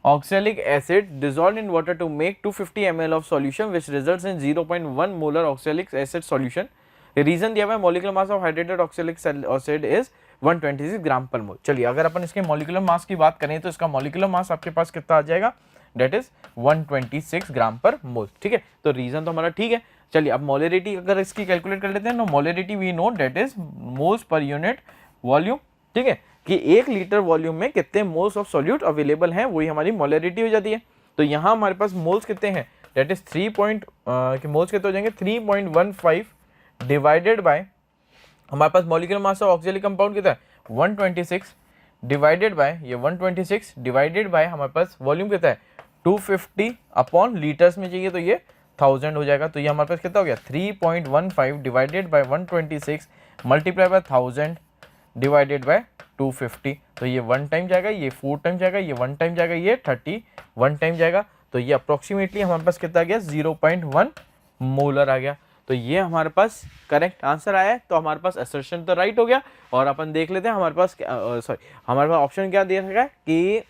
oxalic acid dissolved in water to make 250 ml of solution which results in 0.1 molar oxalic acid solution. Reason दिया हुआ है, molecular mass of hydrated oxalic acid is 126 gram per mole. चलिए अगर अपन इसके molecular mass की बात करें तो इसका मॉलिक्यूलर मास आपके पास कितना आ जाएगा, डेट इज 126 ग्राम पर मोल। ठीक है, तो रीजन तो हमारा ठीक है। चलिए अब मोलरिटी अगर इसकी कैलकुलेट कर लेते हैं, know molarity we know that is moles per unit volume. ठीक है, कि 1 लीटर वॉल्यूम में कितने मोल्स ऑफ सॉल्यूट अवेलेबल हैं, वही हमारी मोलरिटी हो जाती है। तो यहाँ हमारे पास मोल्स कितने हैं, डेट इज मोल्स कितने हो जाएंगे 3.15 डिवाइडेड बाय हमारे पास मॉलिक्यूलर मास ऑफ ऑक्सिलिक कंपाउंड कितना है 126 डिवाइडेड बाय ये 126 डिवाइडेड बाय हमारे पास वॉल्यूम कितना है 250 अपॉन लीटर्स में चाहिए तो ये 1000 हो जाएगा। तो ये हमारे पास कितना हो गया 3.15 divided by 126 multiply by 1000 divided by 250। तो ये 1 टाइम जाएगा, ये 4 टाइम जाएगा, ये 1 टाइम जाएगा, ये 31 टाइम जाएगा। तो ये अप्रोक्सीमेटली हमारे पास कितना आ गया 0.1 मोलर आ गया। तो ये हमारे पास करेक्ट आंसर आया है। तो हमारे पास असर्शन तो राइट हो गया। और अपन देख लेते हैं हमारे पास हमारे पास ऑप्शन क्या दिया है कि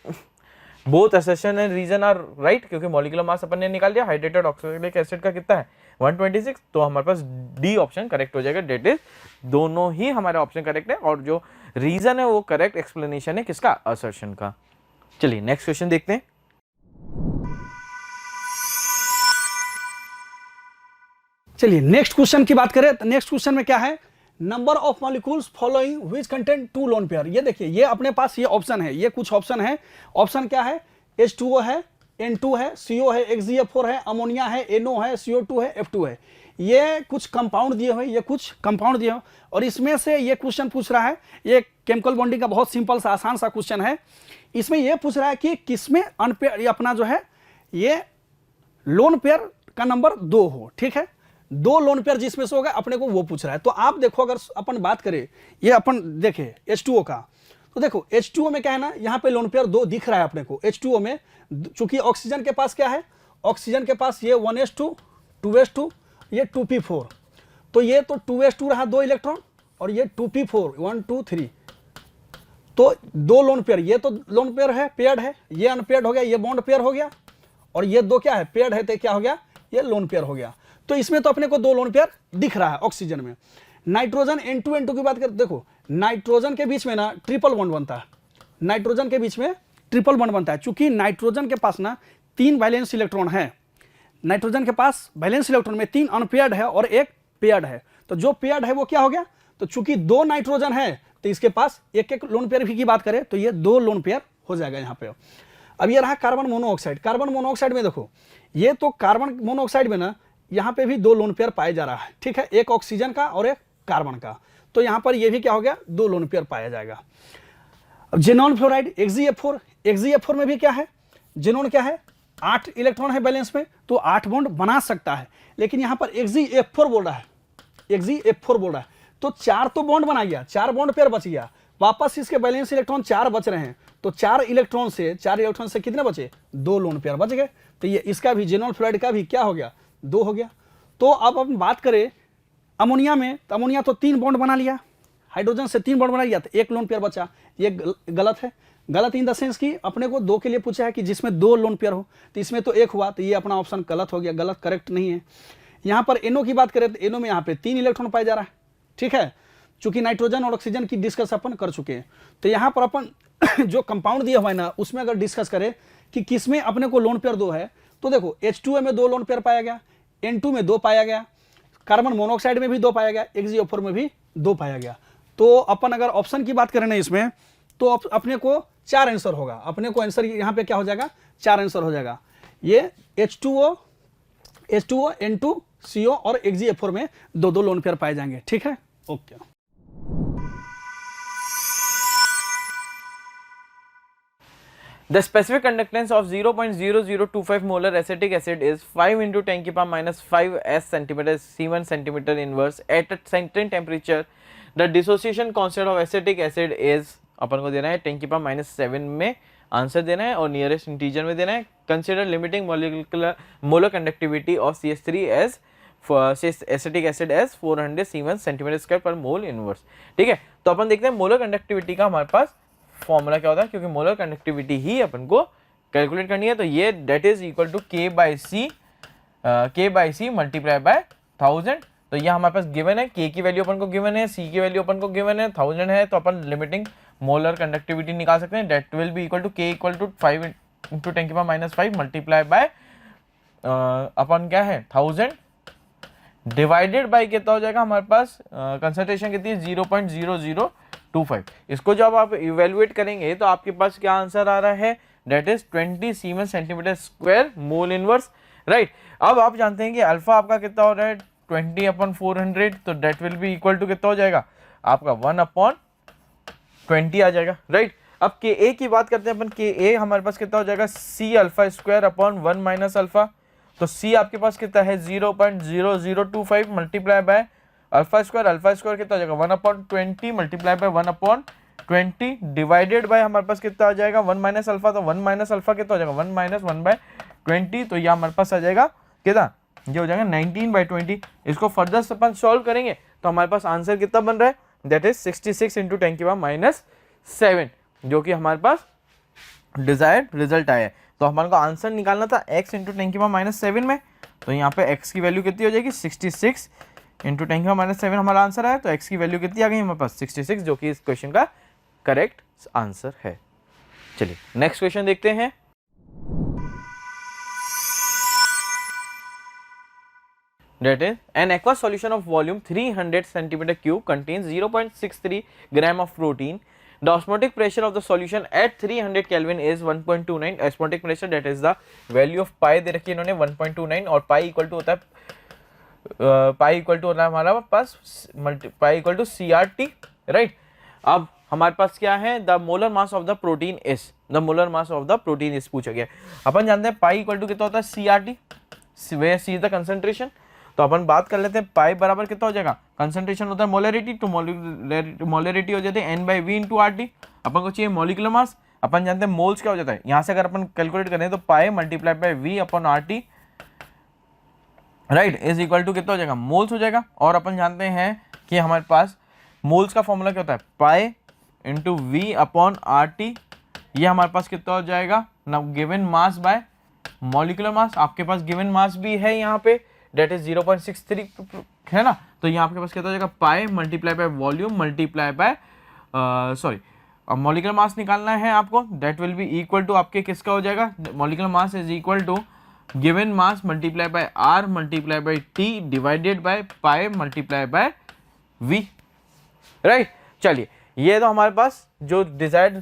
both assertion and reason are right, क्योंकि मॉलिक्यूलर मास अपन ने निकाल दिया हाइड्रेटेड ऑक्सैलिक एसिड का कितना है 126। तो हमारे पास डी ऑप्शन करेक्ट हो जाएगा, डेट इज दोनों ही हमारे ऑप्शन करेक्ट है। और जो रीजन है वो करेक्ट एक्सप्लेनेशन है किसका, असर्शन का। चलिए नेक्स्ट क्वेश्चन देखते हैं। चलिए नेक्स्ट क्वेश्चन की बात करें तो नेक्स्ट क्वेश्चन में क्या है, number of molecules following which contain 2 lone pair. ये देखिए ये अपने पास ये ऑप्शन है, ये कुछ ऑप्शन है। ऑप्शन क्या है, H2O है, N2 है, CO है, XgF4 है, अमोनिया है, NO है, CO2 है, F2 है। ये कुछ कंपाउंड दिए हुए, ये कुछ कंपाउंड दिए हुए और इसमें से ये क्वेश्चन पूछ रहा है, ये केमिकल बॉन्डिंग का बहुत सिंपल सा आसान सा क्वेश्चन है। इसमें ये पूछ रहा है कि किसमें अनपेयर, ये अपना जो है ये लोन पेयर का नंबर 2 हो। ठीक है, 2 लोन पेयर जिसमें से होगा अपने को वो पूछ रहा है। तो आप देखो अगर अपन बात करें, ये अपन देखें H2O का, तो देखो H2O में क्या है ना, यहाँ पे लोन पेयर 2 दिख रहा है अपने को। H2O में चूंकि ऑक्सीजन के पास क्या है, ऑक्सीजन के पास ये 1s2 2s2 ये 2p4, तो ये तो 2s2 रहा 2 इलेक्ट्रॉन और ये 2p4 1 2 3, तो 2 लोन पेयर, ये तो लोन पेयर है, पेयर्ड है, ये अनपेयर्ड हो गया, ये बॉन्ड पेयर हो गया और ये दो क्या है, पेयर्ड है, तो क्या हो गया, ये लोन पेयर हो गया। तो इसमें तो अपने को दो लोन पेयर दिख रहा है ऑक्सीजन में। नाइट्रोजन N2N2 की बात करें, देखो नाइट्रोजन के बीच में ना ट्रिपल बॉन्ड बनता है, नाइट्रोजन के बीच में ट्रिपल बॉन्ड बनता है। चूंकि नाइट्रोजन के पास ना 3 वैलेंस इलेक्ट्रॉन है, नाइट्रोजन के पास वैलेंस इलेक्ट्रॉन में 3 अनपेयर्ड है और एक पेयर्ड है। तो जो पेयर्ड है वो क्या हो गया, तो चूंकि 2 नाइट्रोजन है तो इसके पास एक एक लोन पेयर भी की बात करें तो ये 2 लोन पेयर हो जाएगा यहाँ पे। अब ये रहा कार्बन मोनोऑक्साइड। कार्बन मोनोऑक्साइड में देखो, ये तो कार्बन मोनोऑक्साइड में ना यहाँ पे भी 2 लोन पेयर पाया जा रहा है, ठीक है, एक ऑक्सीजन का और एक कार्बन का। तो यहाँ पर ये भी क्या हो गया, 2 लोन पेयर पाया जाएगा। अब जेनॉन फ्लोराइड XeF4, XeF4 में भी क्या है, जेनॉन क्या है, 8 इलेक्ट्रॉन है बैलेंस में, तो 8 बॉन्ड बना सकता है। लेकिन यहाँ पर XeF4 बोल रहा है, XeF4 बोल रहा है, तो 4 तो बॉन्ड बना गया, 4 बॉन्ड पेयर बच गया, वापस इसके बैलेंस इलेक्ट्रॉन 4 बच रहे हैं। तो 4 इलेक्ट्रॉन से कितने बचे, 2 लोन पेयर बच गए। तो ये इसका भी, जेनॉन फ्लोराइड का भी क्या हो गया, 2 हो गया। तो अब हम बात करें अमोनिया में, तो अमोनिया तो 3 बॉन्ड बना लिया, हाइड्रोजन से 3 बॉन्ड बना लिया, तो 1 लोन पेयर बचा। ये गलत है, गलत इन द सेंस कि अपने को 2 के लिए पूछा है कि जिसमें 2 लोन पेयर हो, तो इसमें तो 1 हुआ, तो ये अपना ऑप्शन गलत हो गया, गलत, करेक्ट नहीं है। यहाँ पर NO की बात करें तो NO में यहाँ पे 3 इलेक्ट्रॉन पाया जा रहा है, ठीक है, चूंकि नाइट्रोजन और ऑक्सीजन की डिस्कस अपन कर चुके हैं। तो यहाँ पर अपन जो कंपाउंड दिया हुआ है ना, उसमें अगर डिस्कस करें कि किसमें अपने को लोन पेयर 2 है, तो देखो H2A में 2 लोन पेयर पाया गया, N2 में 2 पाया गया, कार्बन मोनोऑक्साइड में भी 2 पाया गया, XeO4 में भी 2 पाया गया। तो अपन अगर ऑप्शन की बात करें ना इसमें, तो अपने को 4 आंसर होगा, अपने को आंसर यहाँ पे क्या हो जाएगा, 4 आंसर हो जाएगा। ये H2O, N2, CO और XeF4 में 2 लोन पेयर पाए जाएंगे, ठीक है, okay. The specific conductance of 0.0025 molar acetic acid is 5 into 10 की power minus 5 s centimeter C1 centimeter inverse at a certain temperature. The dissociation constant of acetic acid is, अपन को देना है 10 की power minus 7 में आंसर देना है और nearest integer में देना है। Consider limiting molar conductivity of CH3 as acetic acid S 400 C1 centimetre square पर मोल इनवर्स, ठीक है। तो अपन देखते हैं मोलर कंडक्टिविटी का हमारे पास फॉर्मूला क्या होता है, क्योंकि मोलर कंडक्टिविटी ही अपन को कैलकुलेट करनी है। तो ये that is equal to K by C multiply by 1000। तो ये हमारे पास गिवन है, K की वैल्यू अपन को गिवन है, C की वैल्यू अपन को गिवन है, 1000 है, तो अपन लिमिटिंग मोलर कंडक्टिविटी निकाल सकते हैं। That will be equal to K equal to 5 into 10 की पावर माइनस 5 मल्टीप्लाई बाय अपन क्या है 1000 डिवाइडेड बाय कितना हो जाएगा हमारे पास, कंसंट्रेशन कितनी है 0.0025। इसको जब आप इवेल्युएट करेंगे तो आपके पास क्या आंसर आ रहा है, that is 20 siemens centimetre square mole inverse, right. अब आप जानते हैं कि अल्फा आपका कितना हो रहा है 20/400, तो that will be equal to कितना हो जाएगा आपका 1/20 आ जाएगा, राइट। अब Ka की बात करते हैं अपन, Ka हमारे पास कितना हो जाएगा C alpha square upon 1 minus alpha. तो C आपके पास कितना है 0.0025 मल्टीप्लाई बाय अल्फा स्क्वायर कितना हो जाएगा 1/20 मल्टीप्लाई बाय 1/20 डिवाइडेड बाय हमारे पास कितना आ जाएगा 1 माइनस अल्फा। तो 1 माइनस अल्फा कितना हो जाएगा 1 माइनस 1/20। तो ये हमारे पास आ जाएगा कितना, ये हो जाएगा 19/20। इसको फर्दर अपन सॉल्व करेंगे तो हमारे पास आंसर कितना बन रहा है, दैट इज 66 इंटू 10 की पावर माइनस 7, जो कि हमारे पास डिजायर्ड रिजल्ट आया है। तो हमारे को आंसर निकालना था x इंटू 10 की पावर माइनस 7 में, तो यहाँ पे x की वैल्यू कितनी हो जाएगी 66 इंटू 10 की पावर माइनस 7 हमारा आंसर है। तो x की वैल्यू कितनी आ गई हमारे पास 66, जो कि इस क्वेश्चन का करेक्ट आंसर है। चलिए नेक्स्ट क्वेश्चन देखते हैं। That is, an aqueous solution of volume 300 centimeter cube contains 0.63 gram of protein. The osmotic pressure of the solution at 300 Kelvin is 1.29. Osmotic pressure, that is the value of pi दे रखी है इन्होंने 1.29, और pi equal to होता है हमारा पास pi equal to CRT, right. अब हमारे पास क्या है, the molar mass of the protein is, the molar mass of the protein is पूछा गया। अपन जानते हैं pi इक्वल टू कितना होता है CRT, way see the concentration. तो अपन बात कर लेते हैं पाई बराबर कितना हो जाएगा, कंसंट्रेशन होता है मोलरिटी, तो मोलरिटी हो जाती है N/V इंटू RT। अपन को चाहिए मॉलिक्यूलर मास, अपन जानते हैं मोल्स क्या हो जाता है, यहाँ से अगर अपन कैलकुलेट करें तो pi multiply by V upon RT, right, is equal to कितना हो जाएगा मोल्स हो जाएगा। और अपन जानते हैं कि हमारे पास मोल्स का फॉर्मूला क्या होता है pi into V upon RT। ये हमारे पास कितना हो जाएगा ना given mass by molecular mass, आपके पास गिवन मास भी है यहाँ पे, डेट इज 0.63 है ना, तो यहाँ आपके पास क्या हो जाएगा, pi multiply by volume multiply by sorry, अब मॉलिकुलर मास निकालना है आपको, that will be equal to आपके किसका हो जाएगा, molecular mass is equal to given mass multiply by R multiply by T divided by pi multiply by V, right. चलिए, ये तो हमारे पास जो डिजायर्ड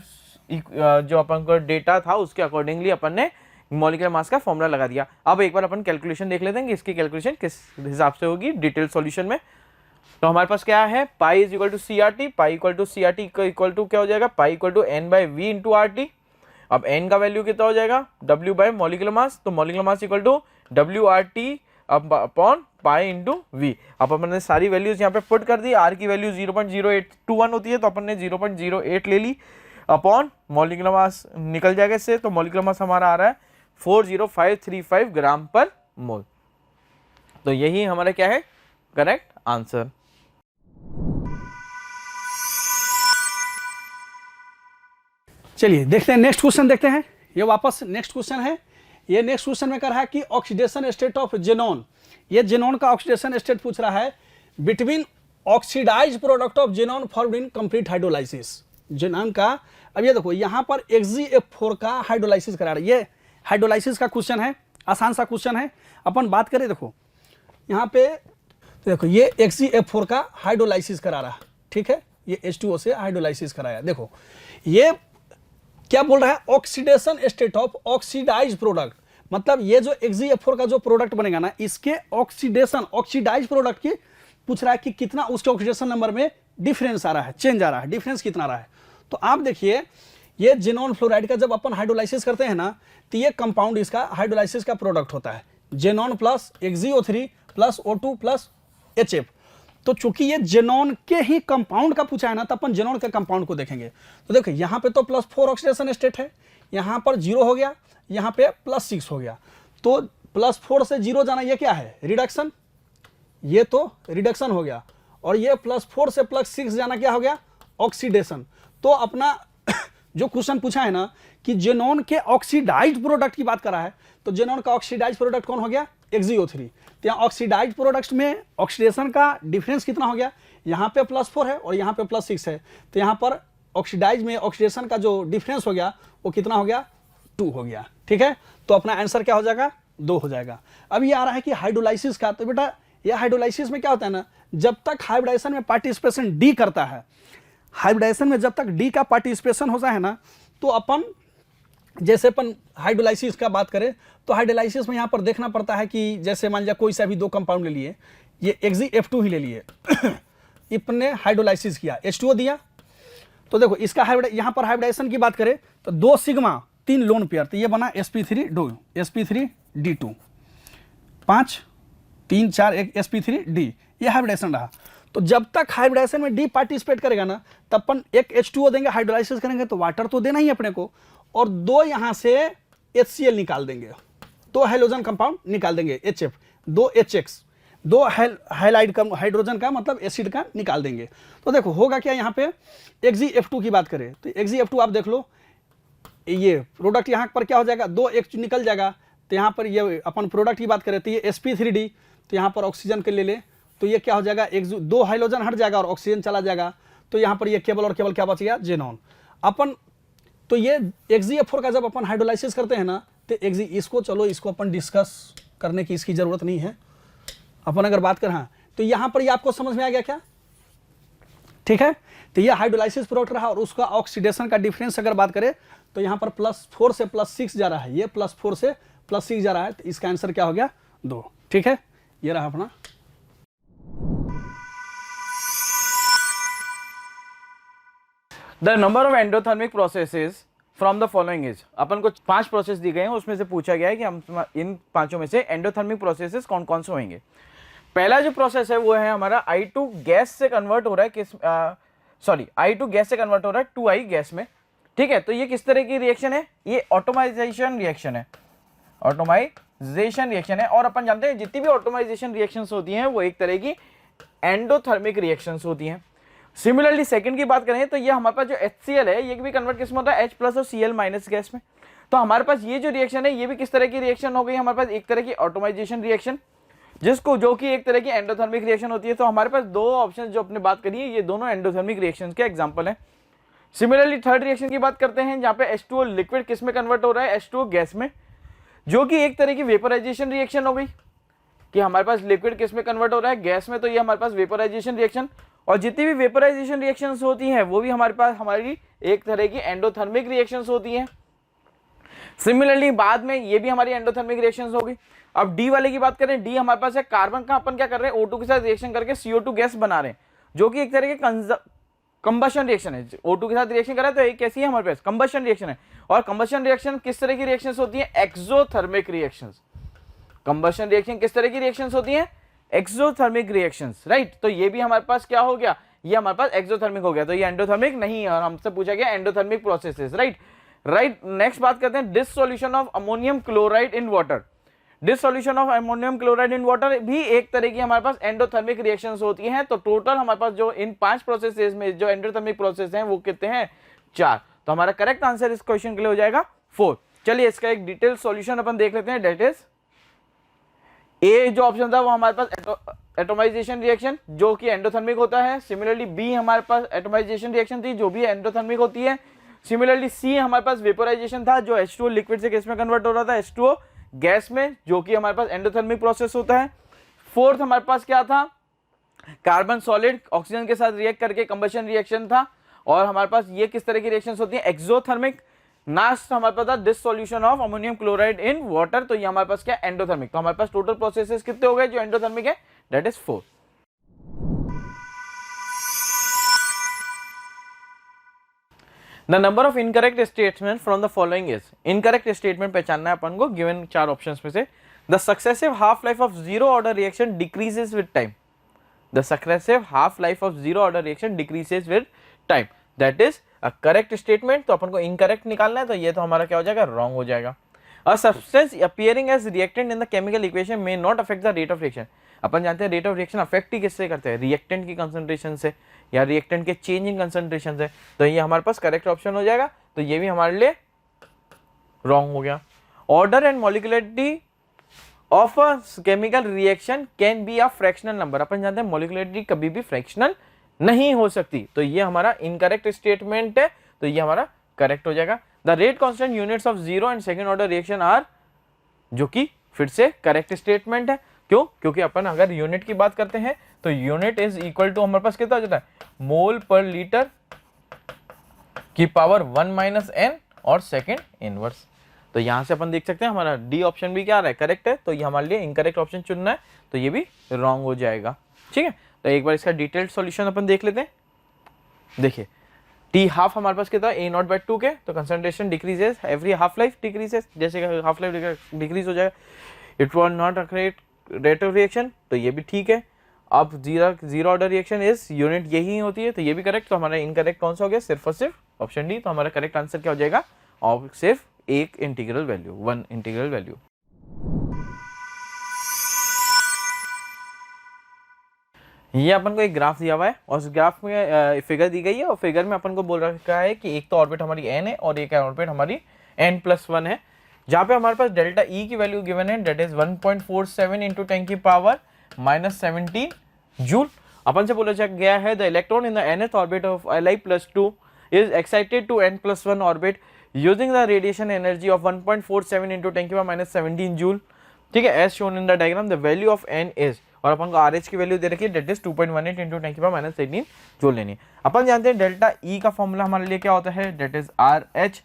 जो अपन को डेटा था उसके अकॉर्डिंगली अपन ने मॉलिक्यूलर मास का फॉर्मूला लगा दिया। अब एक बार अपन कैलकुलेशन देख लेते हैं कि इसकी कैलकुलेशन किस हिसाब से होगी डिटेल सॉल्यूशन में। तो हमारे पास क्या है, pi is equal to C R T, pi equal to C R T equal to क्या हो जाएगा, pi equal to n by V into R T. अब एन का वैल्यू कितना हो जाएगा, डब्ल्यू बाई मॉलिक्यूलर मास, तो molecular mass equal to W R T upon pi into V. अब अपन ने सारी वैल्यूज यहाँ पे पुट कर दी, आर की वैल्यू 0.0821 होती है तो अपन ने 0.08 ले ली, अपॉन मॉलिक्यूलर मास निकल जाएगा इससे, तो मॉलिक्यूलर मास हमारा आ रहा है 40535 ग्राम पर मोल। तो यही हमारा क्या है करेक्ट आंसर। चलिए देखते हैं नेक्स्ट क्वेश्चन, देखते हैं। ये वापस नेक्स्ट क्वेश्चन है। ये नेक्स्ट क्वेश्चन में कर रहा है कि ऑक्सीडेशन स्टेट ऑफ जेनॉन, ये जेनॉन का ऑक्सीडेशन स्टेट पूछ रहा है between oxidise product of xenon formed in complete hydrolysis. Xenon का, अब ये देखो यहाँ पर XgF4 का हाइड्रोलाइसिस करा रहा है, ये हाइड्रोलाइसिस का क्वेश्चन है, आसान सा क्वेश्चन है। अपन बात करें, देखो यहाँ पे तो देखो ये XgF4 का हाइड्रोलाइसिस करा रहा है, ठीक है, ये H2O से हाइड्रोलाइसिस कराया। देखो ये क्या बोल रहा है, oxidation state of oxidise product, मतलब ये जो XgF4 का जो प्रोडक्ट बनेगा ना, इसके ऑक्सीडेशन ऑक्सीडाइज प्रोडक्ट की पूछ रहा है कि कितना उसके ऑक्सीडेशन नंबर में डिफरेंस आ रहा है, चेंज आ रहा है, डिफरेंस कितना रहा है। तो आप देखिए ये जेनॉन फ्लोराइड का जब अपन हाइड्रोलाइसिस करते हैं ना, तो ये कंपाउंड इसका हाइड्रोलाइसिस का प्रोडक्ट होता है, xenon plus XgO3 plus O2 plus HF। तो चूंकि ये जेनॉन के ही कंपाउंड का पूछा है ना, तो अपन जेनॉन के कंपाउंड को देखेंगे। तो देखो यहाँ पे तो +4 ऑक्सीडेशन स्टेट है, यहाँ पर 0 हो गया, यहाँ पे +6 हो गया। तो +4 से 0 जाना ये क्या है, रिडक्शन, ये तो रिडक्शन हो गया, और ये +4 से +6 जाना क्या हो गया, ऑक्सीडेशन। तो अपना जो क्वेश्चन पूछा है ना कि जेनॉन के ऑक्सीडाइज्ड प्रोडक्ट की बात करा है, तो जेनॉन का ऑक्सीडाइज्ड प्रोडक्ट कौन हो गया, XgO3। तो यहाँ ऑक्सीडाइज्ड प्रोडक्ट्स में ऑक्सीडेशन का डिफरेंस कितना हो गया, यहाँ पे +4 है और यहाँ पे +6 है, तो यहाँ पर ऑक्सीडाइज में ऑक्सीडेशन का जो डिफरेंस हो गया वो कितना हो गया, 2 हो गया, ठीक है। तो अपना आंसर क्या हो जाएगा, 2 हो जाएगा। अब ये आ रहा है कि हाइड्रोलाइसिस का, तो बेटा ये हाइड्रोलाइसिस में क्या होता है ना, जब तक हाइब्रिडाइजेशन में पार्टिसिपेशन डी करता है, हाइब्रिडाइजेशन में जब तक डी का पार्टिसिपेशन होता है ना, तो अपन जैसे अपन हाइड्रोलाइसिस का बात करें तो हाइड्रोलाइसिस में यहाँ पर देखना पड़ता है कि जैसे मान लिया कोई सा भी 2 कंपाउंड ले लिए, ये XgF2 ही ले लिए इतने हाइड्रोलाइसिस किया, H2O दिया, तो देखो इसका यहाँ पर हाइब्रिडाइजेशन की बात करें तो 2 सिग्मा 3 लोन पेयर, तो ये बना sp3D2 5 3 4 1 sp3D, ये हाइब्रिडाइजेशन रहा। तो जब तक हाइब्रिडाइजेशन में डी पार्टिसिपेट करेगा ना, तब अपन एक H2O देंगे, हाइड्रोलाइसिस करेंगे तो वाटर तो देना ही अपने को, और 2 यहाँ से HCl निकाल देंगे, 2 हाइड्रोजन कंपाउंड निकाल देंगे, HF 2 HX 2 हाइलाइड हाइड्रोजन का मतलब एसिड का निकाल देंगे। तो देखो होगा क्या, यहाँ पे XgF2 की बात करें तो XgF2 आप देख लो, ये प्रोडक्ट यहाँ पर क्या हो जाएगा, 2 H निकल जाएगा, तो यहाँ पर ये अपन प्रोडक्ट की बात करें तो ये sp3D, तो यहाँ पर ऑक्सीजन के ले ले तो ये क्या हो जाएगा, 2 हाइड्रोजन हट जाएगा और ऑक्सीजन चला जाएगा, तो यहाँ पर ये केवल और केवल क्या बच गया, जेनॉन। अपन तो ये XgF4 का जब अपन हाइड्रोलाइसिस करते हैं ना, तो इसको चलो इसको अपन डिस्कस करने की इसकी जरूरत नहीं है। अपन अगर बात करें तो यहाँ पर ये आपको समझ में आ गया क्या, ठीक है। तो ये हाइड्रोलाइसिस प्रोडक्ट रहा, और उसका ऑक्सीडेशन का डिफरेंस अगर बात करें तो यहाँ पर +4 से +6 जा रहा है, ये +4 से +6 जा रहा है, तो इसका आंसर क्या हो गया, 2, ठीक है। ये रहा अपना। The number of endothermic processes from the following is, अपन को 5 प्रोसेस दी गए हैं, उसमें से पूछा गया है कि हम इन 5 में से एंडोथर्मिक प्रोसेसेस कौन कौन से होंगे। पहला जो प्रोसेस है वो है हमारा I2 गैस से कन्वर्ट हो रहा है I2 गैस से कन्वर्ट हो रहा है 2I गैस में, ठीक है। तो ये किस तरह की रिएक्शन है, ये ऑटोमाइजेशन रिएक्शन है, ऑटोमाइजेशन रिएक्शन है। और अपन जानते हैं जितनी भी ऑटोमाइजेशन रिएक्शंस होती हैं वो एक तरह की एंडोथर्मिक रिएक्शंस होती हैं। सिमिलरली सेकंड की बात करें तो ये हमारे पास जो HCl है ये भी कन्वर्ट किस में होता है, H प्लस और Cl माइनस गैस में। तो हमारे पास ये जो रिएक्शन है ये भी किस तरह की रिएक्शन हो गई हमारे पास, एक तरह की ऑटोमाइजेशन रिएक्शन, जिसको जो कि एक तरह की एंडोथर्मिक रिएक्शन होती है। तो हमारे पास दो ऑप्शन जो अपने बात करी है ये दोनों एंडोथर्मिक रिएक्शन के एग्जाम्पल हैं। सिमिलरली थर्ड रिएक्शन की बात करते हैं जहां पे H2O लिक्विड किस में कन्वर्ट हो रहा है, H2O गैस में, जो कि एक तरह की वेपोराइजेशन रिएक्शन हो गई कि हमारे पास लिक्विड किस में कन्वर्ट हो रहा है, गैस में। तो ये हमारे पास वेपोराइजेशन रिएक्शन, और जितनी भी वेपोराइजेशन रिएक्शंस होती हैं वो भी हमारे पास हमारी एक तरह की एंडोथर्मिक रिएक्शंस होती हैं। सिमिलरली बाद में ये भी हमारी एंडोथर्मिक रिएक्शंस हो गई। अब डी वाले की बात करें, डी हमारे पास है कार्बन का अपन क्या कर रहे हैं, O2 के साथ रिएक्शन करके CO2 गैस बना रहे हैं, जो कि एक तरह के कंबशन रिएक्शन है। O2 के साथ रिएक्शन कर रहा है तो एक कैसी है हमारे पास, कंबशन रिएक्शन है। और कंबशन रिएक्शन किस तरह की रिएक्शंस होती है, एक्सोथर्मिक रिएक्शंस। कंबशन रिएक्शन किस तरह की रिएक्शंस होती हैं, एक्सोथर्मिक रिएक्शंस, राइट। तो ये भी हमारे पास क्या हो गया, ये हमारे पास एक्सोथर्मिक हो गया, तो ये एंडोथर्मिक नहीं है और हमसे पूछा गया एंडोथर्मिक प्रोसेसेस, राइट। नेक्स्ट बात करते हैं dissolution of ammonium chloride in water. Dissolution of ammonium chloride in water भी एक तरह की हमारे पास एंडोथर्मिक रिएक्शंस होती हैं। तो टोटल हमारे पास जो इन 5 प्रोसेसेस में जो एंडोथर्मिक प्रोसेस हैं वो कितने हैं, 4। तो हमारा करेक्ट आंसर इस क्वेश्चन के लिए हो जाएगा 4। चलिए इसका एक डिटेल सॉल्यूशन अपन देख लेते हैं। डेट इज ए जो ऑप्शन था वो हमारे पास एटोमाइजेशन रिएक्शन जो कि एंडोथर्मिक होता है। सिमिलरली बी हमारे पास एटोमाइजेशन रिएक्शन थी जो भी एंडोथर्मिक होती है। सिमिलरली सी हमारे पास वेपोराइजेशन था जो H2O लिक्विड से किस में कन्वर्ट हो रहा था, H2O गैस में, जो कि हमारे पास एंडोथर्मिक प्रोसेस होता है। फोर्थ हमारे पास क्या था, कार्बन सॉलिड ऑक्सीजन के साथ रिएक्ट करके कंबशन रिएक्शन था। और हमारे पास ये किस तरह की रिएक्शंस होती है, एक्सोथर्मिक। लास्ट हमारे पास था dissolution of ammonium chloride in water, तो ये हमारे पास क्या, एंडोथर्मिक। तो हमारे पास टोटल प्रोसेसेस कितने हो गए जो एंडोथर्मिक है, that is 4। The number of incorrect statements from the following is, incorrect statement पहचानना है अपन को given 4 options में से। The successive half life of zero order reaction decreases with time. The successive half life of zero order reaction decreases with time. That is a correct statement। तो अपन को incorrect निकालना है, तो ये तो हमारा क्या हो जाएगा, wrong हो जाएगा। A substance appearing as reactant in the chemical equation may not affect the rate of reaction। अपन जानते हैं रेट ऑफ रिएक्शन अफेक्ट ही किससे करते हैं, रिएक्टेंट की कंसंट्रेशन से या रिएक्टेंट के चेंजिंग कंसंट्रेशन से। तो ये हमारे पास करेक्ट ऑप्शन हो जाएगा, तो ये भी हमारे लिए रॉन्ग हो गया। Order and molecularity of a chemical reaction can be a fractional number. अपन जानते हैं मॉलिक्यूलरिटी कभी भी फ्रैक्शनल नहीं हो सकती, तो ये हमारा इनकरेक्ट स्टेटमेंट है, तो ये हमारा करेक्ट हो जाएगा। The rate constant units of zero and second order reaction are, जो कि फिर से करेक्ट स्टेटमेंट है। क्यों, क्योंकि अपन अगर यूनिट की बात करते हैं तो यूनिट इज इक्वल टू हमारे पास कितना हो जाता है, मोल पर लीटर की पावर 1 माइनस n और सेकंड इनवर्स। तो यहां से अपन देख सकते हैं हमारा डी ऑप्शन भी क्या आ रहा है, करेक्ट है। तो ये हमारे लिए इनकरेक्ट ऑप्शन चुनना है, तो ये भी रॉन्ग हो जाएगा। ठीक है, तो एक बार इसका डिटेल्ड सॉल्यूशन अपन देख लेते हैं। देखिए टी हाफ हमारे पास कितना, a नॉट बाय 2 के, तो concentration decreases every half life decreases, जैसे हाफ लाइफ डिक्रीज हो जाएगा। It was not a rate of reaction, तो ये भी ठीक है। अब zero order reaction is unit यही होती है, तो ये भी करेक्ट। तो हमारा इनकरेक्ट कौन सा हो गया, सिर्फ और सिर्फ ऑप्शन डी। तो हमारा करेक्ट आंसर क्या हो जाएगा, और सिर्फ एक इंटीग्रल वैल्यू, 1 इंटीग्रल वैल्यू। ये अपन को एक ग्राफ दिया हुआ है और उस ग्राफ में फिगर दी गई है, और फिगर में अपन को बोल रखा है कि एक तो ऑर्बिट हमारी n है और एक ऑर्बिट हमारी n+1 है, जहाँ पे हमारे पास डेल्टा ई की वैल्यू गिवन है, डेट इज 1.47 इंटू 10 की पावर -17 जूल। अपन से बोला गया है the electron in the nth orbit of Li+2 is excited to n+1 orbit using the radiation energy of 1.47 into 10 की पावर -17 जूल। ठीक है, as shown in the diagram the value of n is, और अपन को RH की value दे रखी है, date is 2.18 into 10 की पावर -18 जूल लेनी है। अपन जानते हैं डेल्टा ई का फॉर्मूला हमारे लिए क्या होता है, date is RH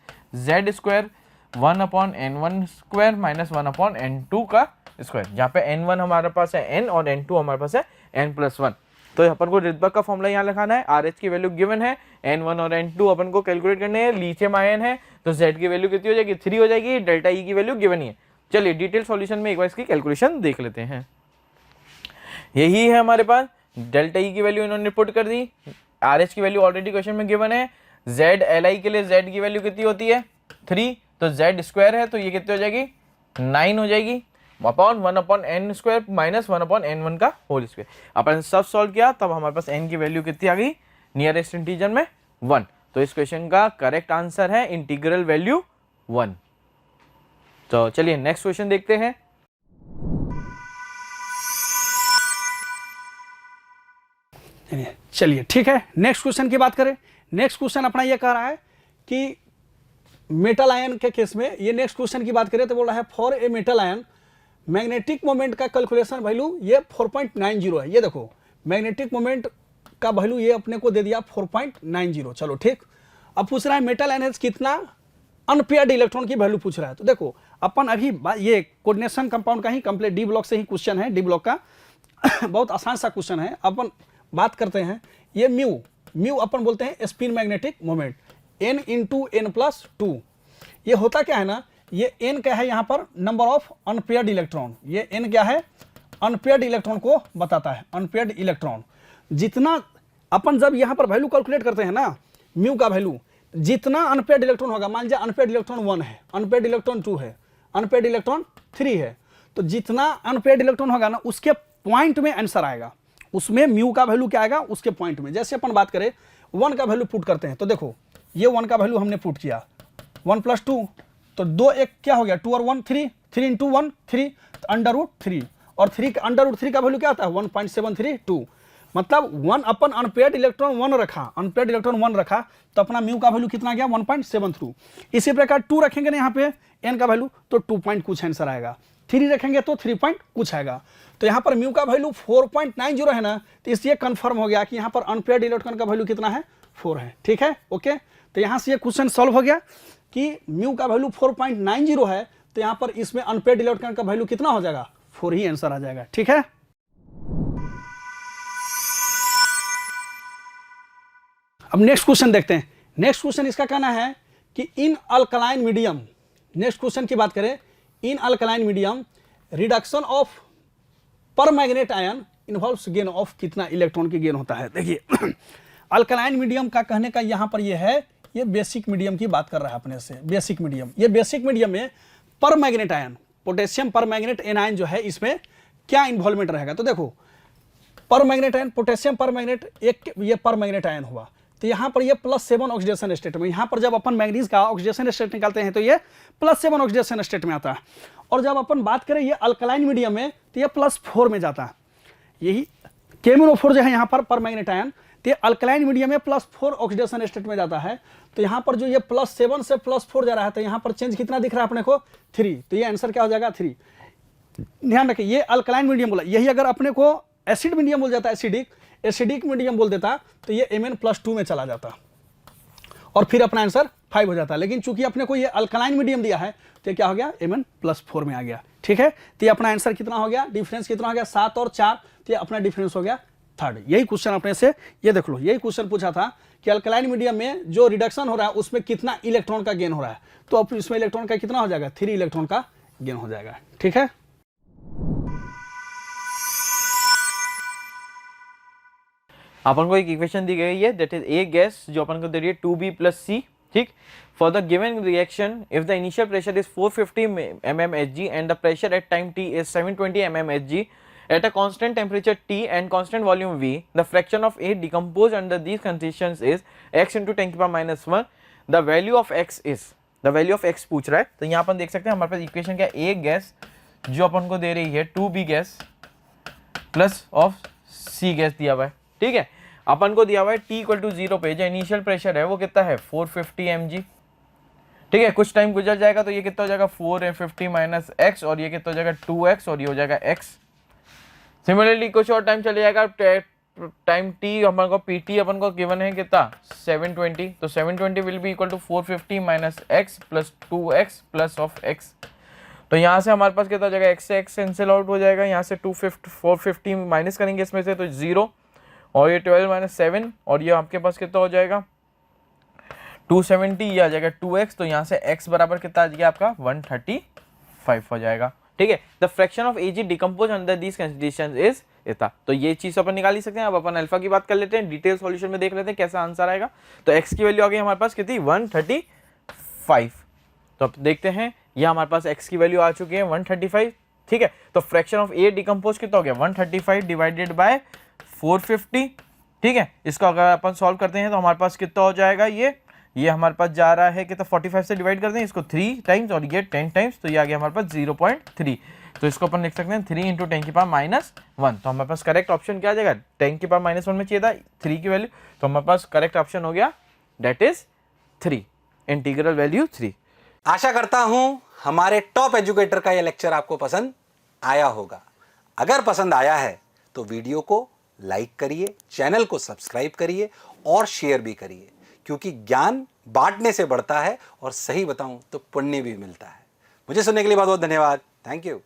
Z² 1/n1² minus 1/n2 का स्क्वायर, जहाँ पे n1 हमारे पास है n और n2 हमारे पास है n+1। तो अपन को रिडबर्ग का फॉर्मूला यहाँ लगाना है, RH की वैल्यू गिवन है, n1 और n2 अपन को कैलकुलेट करने हैं। लिथियम आयन है तो Z की वैल्यू कितनी हो जाएगी, 3 हो जाएगी। डेल्टा ई की वैल्यू गिवन ही है। चलिए डिटेल सॉल्यूशन में एक बार इसकी कैलकुलेशन देख लेते हैं। यही है हमारे पास, डेल्टा ई की वैल्यू इन्होंने पुट कर दी, RH की वैल्यू ऑलरेडी क्वेश्चन में गिवन है। Z Li के लिए Z की वैल्यू कितनी होती है, 3, तो Z² है तो ये कितनी हो जाएगी, 9 हो जाएगी, अपॉन 1/n² माइनस 1/n1 का होल स्क्वायर। अपन सब सॉल्व किया तब हमारे पास n की वैल्यू कितनी आ गई, नियरेस्ट इंटीजर में 1। तो इस क्वेश्चन का करेक्ट आंसर है इंटीग्रल वैल्यू 1। तो चलिए नेक्स्ट क्वेश्चन देखते हैं। चलिए ठीक है, नेक्स्ट क्वेश्चन की बात करें। नेक्स्ट क्वेश्चन अपना ये कह रहा है कि मेटल आयन के केस में, ये नेक्स्ट क्वेश्चन की बात करें तो बोल रहा है for a metal ion magnetic moment का कैलकुलेशन वैल्यू ये 4.90 है। ये देखो मैग्नेटिक मोमेंट का वैल्यू ये अपने को दे दिया 4.90। चलो ठीक, अब पूछ रहा है मेटल आयन कितना अनपेयर्ड इलेक्ट्रॉन की वैल्यू पूछ रहा है। तो देखो अपन अभी ये कोऑर्डिनेशन कंपाउंड का ही कंप्लीट डी ब्लॉक से ही क्वेश्चन है, डी ब्लॉक का बहुत आसान सा क्वेश्चन है। अपन बात करते हैं ये म्यू अपन बोलते हैं spin magnetic moment n into n plus 2। ये होता क्या है ना, ये n क्या है यहाँ पर नंबर ऑफ अनपेयर्ड इलेक्ट्रॉन, ये n क्या है अनपेयर्ड इलेक्ट्रॉन को बताता है। अनपेयर्ड इलेक्ट्रॉन जितना अपन जब यहाँ पर वैल्यू कैलकुलेट करते हैं ना म्यू का वैल्यू, जितना अनपेयर्ड इलेक्ट्रॉन होगा, मान लीजिए अनपेयर्ड इलेक्ट्रॉन 1 है, अनपेयर्ड इलेक्ट्रॉन 2 है, अनपेयर्ड इलेक्ट्रॉन 3 है, तो जितना अनपेयर्ड इलेक्ट्रॉन होगा ना उसके पॉइंट में आंसर आएगा, उसमें म्यू का वैल्यू क्या आएगा उसके पॉइंट में। जैसे अपन बात करें 1 का वैल्यू पुट करते हैं, तो देखो ये 1 का वैल्यू हमने पुट किया 1 + 2, तो 2 1 क्या हो गया 2 और 1 3, 3 × 1 3, √3, और 3 का √3 का वैल्यू क्या आता है 1.732। मतलब 1 अपन अनपेयर्ड इलेक्ट्रॉन 1 रखा, अनपेयर्ड इलेक्ट्रॉन 1 रखा, तो अपना म्यू का वैल्यू कितना गया 1.72। इसी प्रकार 2 रखेंगे ना यहाँ पे n का वैल्यू, तो 2 पॉइंट कुछ आंसर आएगा। 3 रखेंगे तो 3 पॉइंट कुछ आएगा। तो यहाँ पर म्यू का वैल्यू 4.90 है ना, तो इसलिए कंफर्म हो गया कि यहाँ पर अनपेयर्ड इलेक्ट्रॉन का वैल्यू कितना है 4 है। ठीक है, ओके। तो यहाँ से ये क्वेश्चन सॉल्व हो गया कि म्यू का वैल्यू 4.90 है, तो यहाँ पर इसमें अनपेयर्ड इलेक्ट्रॉन का वैल्यू कितना हो जाएगा 4 ही आंसर आ जाएगा। ठीक है, अब नेक्स्ट क्वेश्चन देखते हैं। नेक्स्ट क्वेश्चन इसका कहना है कि in alkaline medium, next question की बात करें, in alkaline medium reduction of permanganate ion involves gain of कितना इलेक्ट्रॉन की गेन होता है। देखिए अल्कलाइन मीडियम का कहने का यहाँ पर ये है, ये बेसिक मीडियम की बात कर रहा है अपने से। बेसिक मीडियम, ये बेसिक मीडियम में पर मैग्नेट आयन, पोटेशियम पर मैग्नेट एनायन जो है, इसमें क्या इन्वॉल्वमेंट रहेगा। तो देखो पर मैग्नेट आयन, पोटेशियम पर मैग्नेट, एक ये पर मैग्नेट आयन हुआ, तो यहाँ पर ये +7 ऑक्सीडेशन स्टेट में, यहाँ पर जब अपन मैग्नीज का ऑक्सीडेशन स्टेट निकालते हैं तो ये +7 ऑक्सीडेशन स्टेट में आता है। और जब अपन बात करें ये अल्कलाइन मीडियम में, तो ये +4 में जाता है। यही KMnO4 जो है यहाँ पर मैग्नेट आयन, तो ये अल्कलाइन मीडियम में +4 ऑक्सीडेशन स्टेट में जाता है। तो यहाँ पर जो ये +7 से +4 जा रहा है, तो यहाँ पर चेंज कितना दिख रहा है अपने को 3, तो ये आंसर क्या हो जाएगा 3। ध्यान रखिए ये अल्कलाइन मीडियम बोला, यही अगर अपने को एसिड मीडियम बोल जाता है, एसिडिक मीडियम बोल देता, तो ये Mn+2 में चला जाता और फिर अपना आंसर 5 हो जाता। लेकिन चूंकि अपने को ये अल्कलाइन मीडियम दिया है, तो ये क्या हो गया Mn+4 में आ गया। ठीक है, तो ये अपना आंसर कितना हो गया, डिफरेंस कितना हो गया 7 और 4, तो ये अपना डिफरेंस हो गया 3rd। यही क्वेश्चन अपने से, ये देख लो, यही क्वेश्चन पूछा था कि अल्कलाइन मीडियम में जो रिडक्शन हो रहा है उसमें कितना इलेक्ट्रॉन का गेन हो रहा है, तो अब इसमें इलेक्ट्रॉन का कितना हो जाएगा 3 इलेक्ट्रॉन का गेन हो जाएगा। ठीक है, अपन को एक इक्वेशन दी गई है, दैट इज ए गैस जो अपन को दे रही है 2b + c। ठीक, for the given reaction if the initial pressure is 450 mmHg and the pressure at time t is 720 mmHg at a constant temperature T and constant volume V, the fraction of A decomposed under these conditions is x into 10⁻⁻1. The value of x is, the value of x पूछ रहा है। तो यहाँ अपन देख सकते हैं हमारे पास equation क्या है, A गैस जो अपन को दे रही है 2b gas plus of c gas दिया हुआ है। ठीक है, अपन को दिया हुआ है t = 0 पे जो इनिशियल प्रेशर है वो कितना है 450 mg। ठीक है, कुछ टाइम गुजर जाएगा तो ये कितना हो जाएगा 450 - x और ये कितना हो जाएगा 2x और ये हो जाएगा x। सिमिलरली कुछ और टाइम चले जाएगा, टाइम t अपन को pt अपन को गिवन है कितना 720, तो 720 will be equal to 450 - x + 2x plus of x। तो यहाँ से हमारे पास कितना हो जाएगा, x से x कैंसिल आउट हो जाएगा, यहाँ से 450 माइनस करेंगे इसमें से तो 0 और ये 12 - 7 और ये आपके पास कितना हो जाएगा 270, ये आ जाएगा 2x। तो यहाँ से x बराबर कितना आ जाएगा आपका 135 हो जाएगा। ठीक है, the fraction of Ag decompose under these conditions is इतना। तो ये चीज अपन निकाल ही सकते हैं। अब अपन अल्फा की बात कर लेते हैं, डिटेल सॉल्यूशन में देख लेते हैं कैसा आंसर आएगा। तो x की वैल्यू आ गई हमारे पास कितनी 135। तो अब देखते हैं, ये हमारे पास x की वैल्यू आ चुकी है 135। ठीक है, तो फ्रैक्शन ऑफ A डिकम्पोज कितना हो गया 135 डिवाइडेड बाय 450 ठीक है, इसको अगर अपन सॉल्व करते हैं तो हमारे पास कितना हो जाएगा, ये हमारे पास जा रहा है कितना 45 से डिवाइड करते हैं इसको 3 टाइम्स और ये 10 टाइम्स, तो ये आ गया हमारे पास 0.3। तो इसको अपन लिख सकते हैं 3 इंटू 10 की पावर -1। तो हमारे पास करेक्ट ऑप्शन क्या आ जाएगा, 10 की पावर -1 में चाहिए था 3 की वैल्यू, तो हमारे पास करेक्ट ऑप्शन हो गया दैट इज 3, इंटीग्रल वैल्यू 3। आशा करता हूं हमारे टॉप एजुकेटर का यह लेक्चर आपको पसंद आया होगा। अगर पसंद आया है तो वीडियो को लाइक करिए, चैनल को सब्सक्राइब करिए और शेयर भी करिए, क्योंकि ज्ञान बांटने से बढ़ता है और सही बताऊं तो पुण्य भी मिलता है। मुझे सुनने के लिए बहुत बहुत धन्यवाद। Thank you.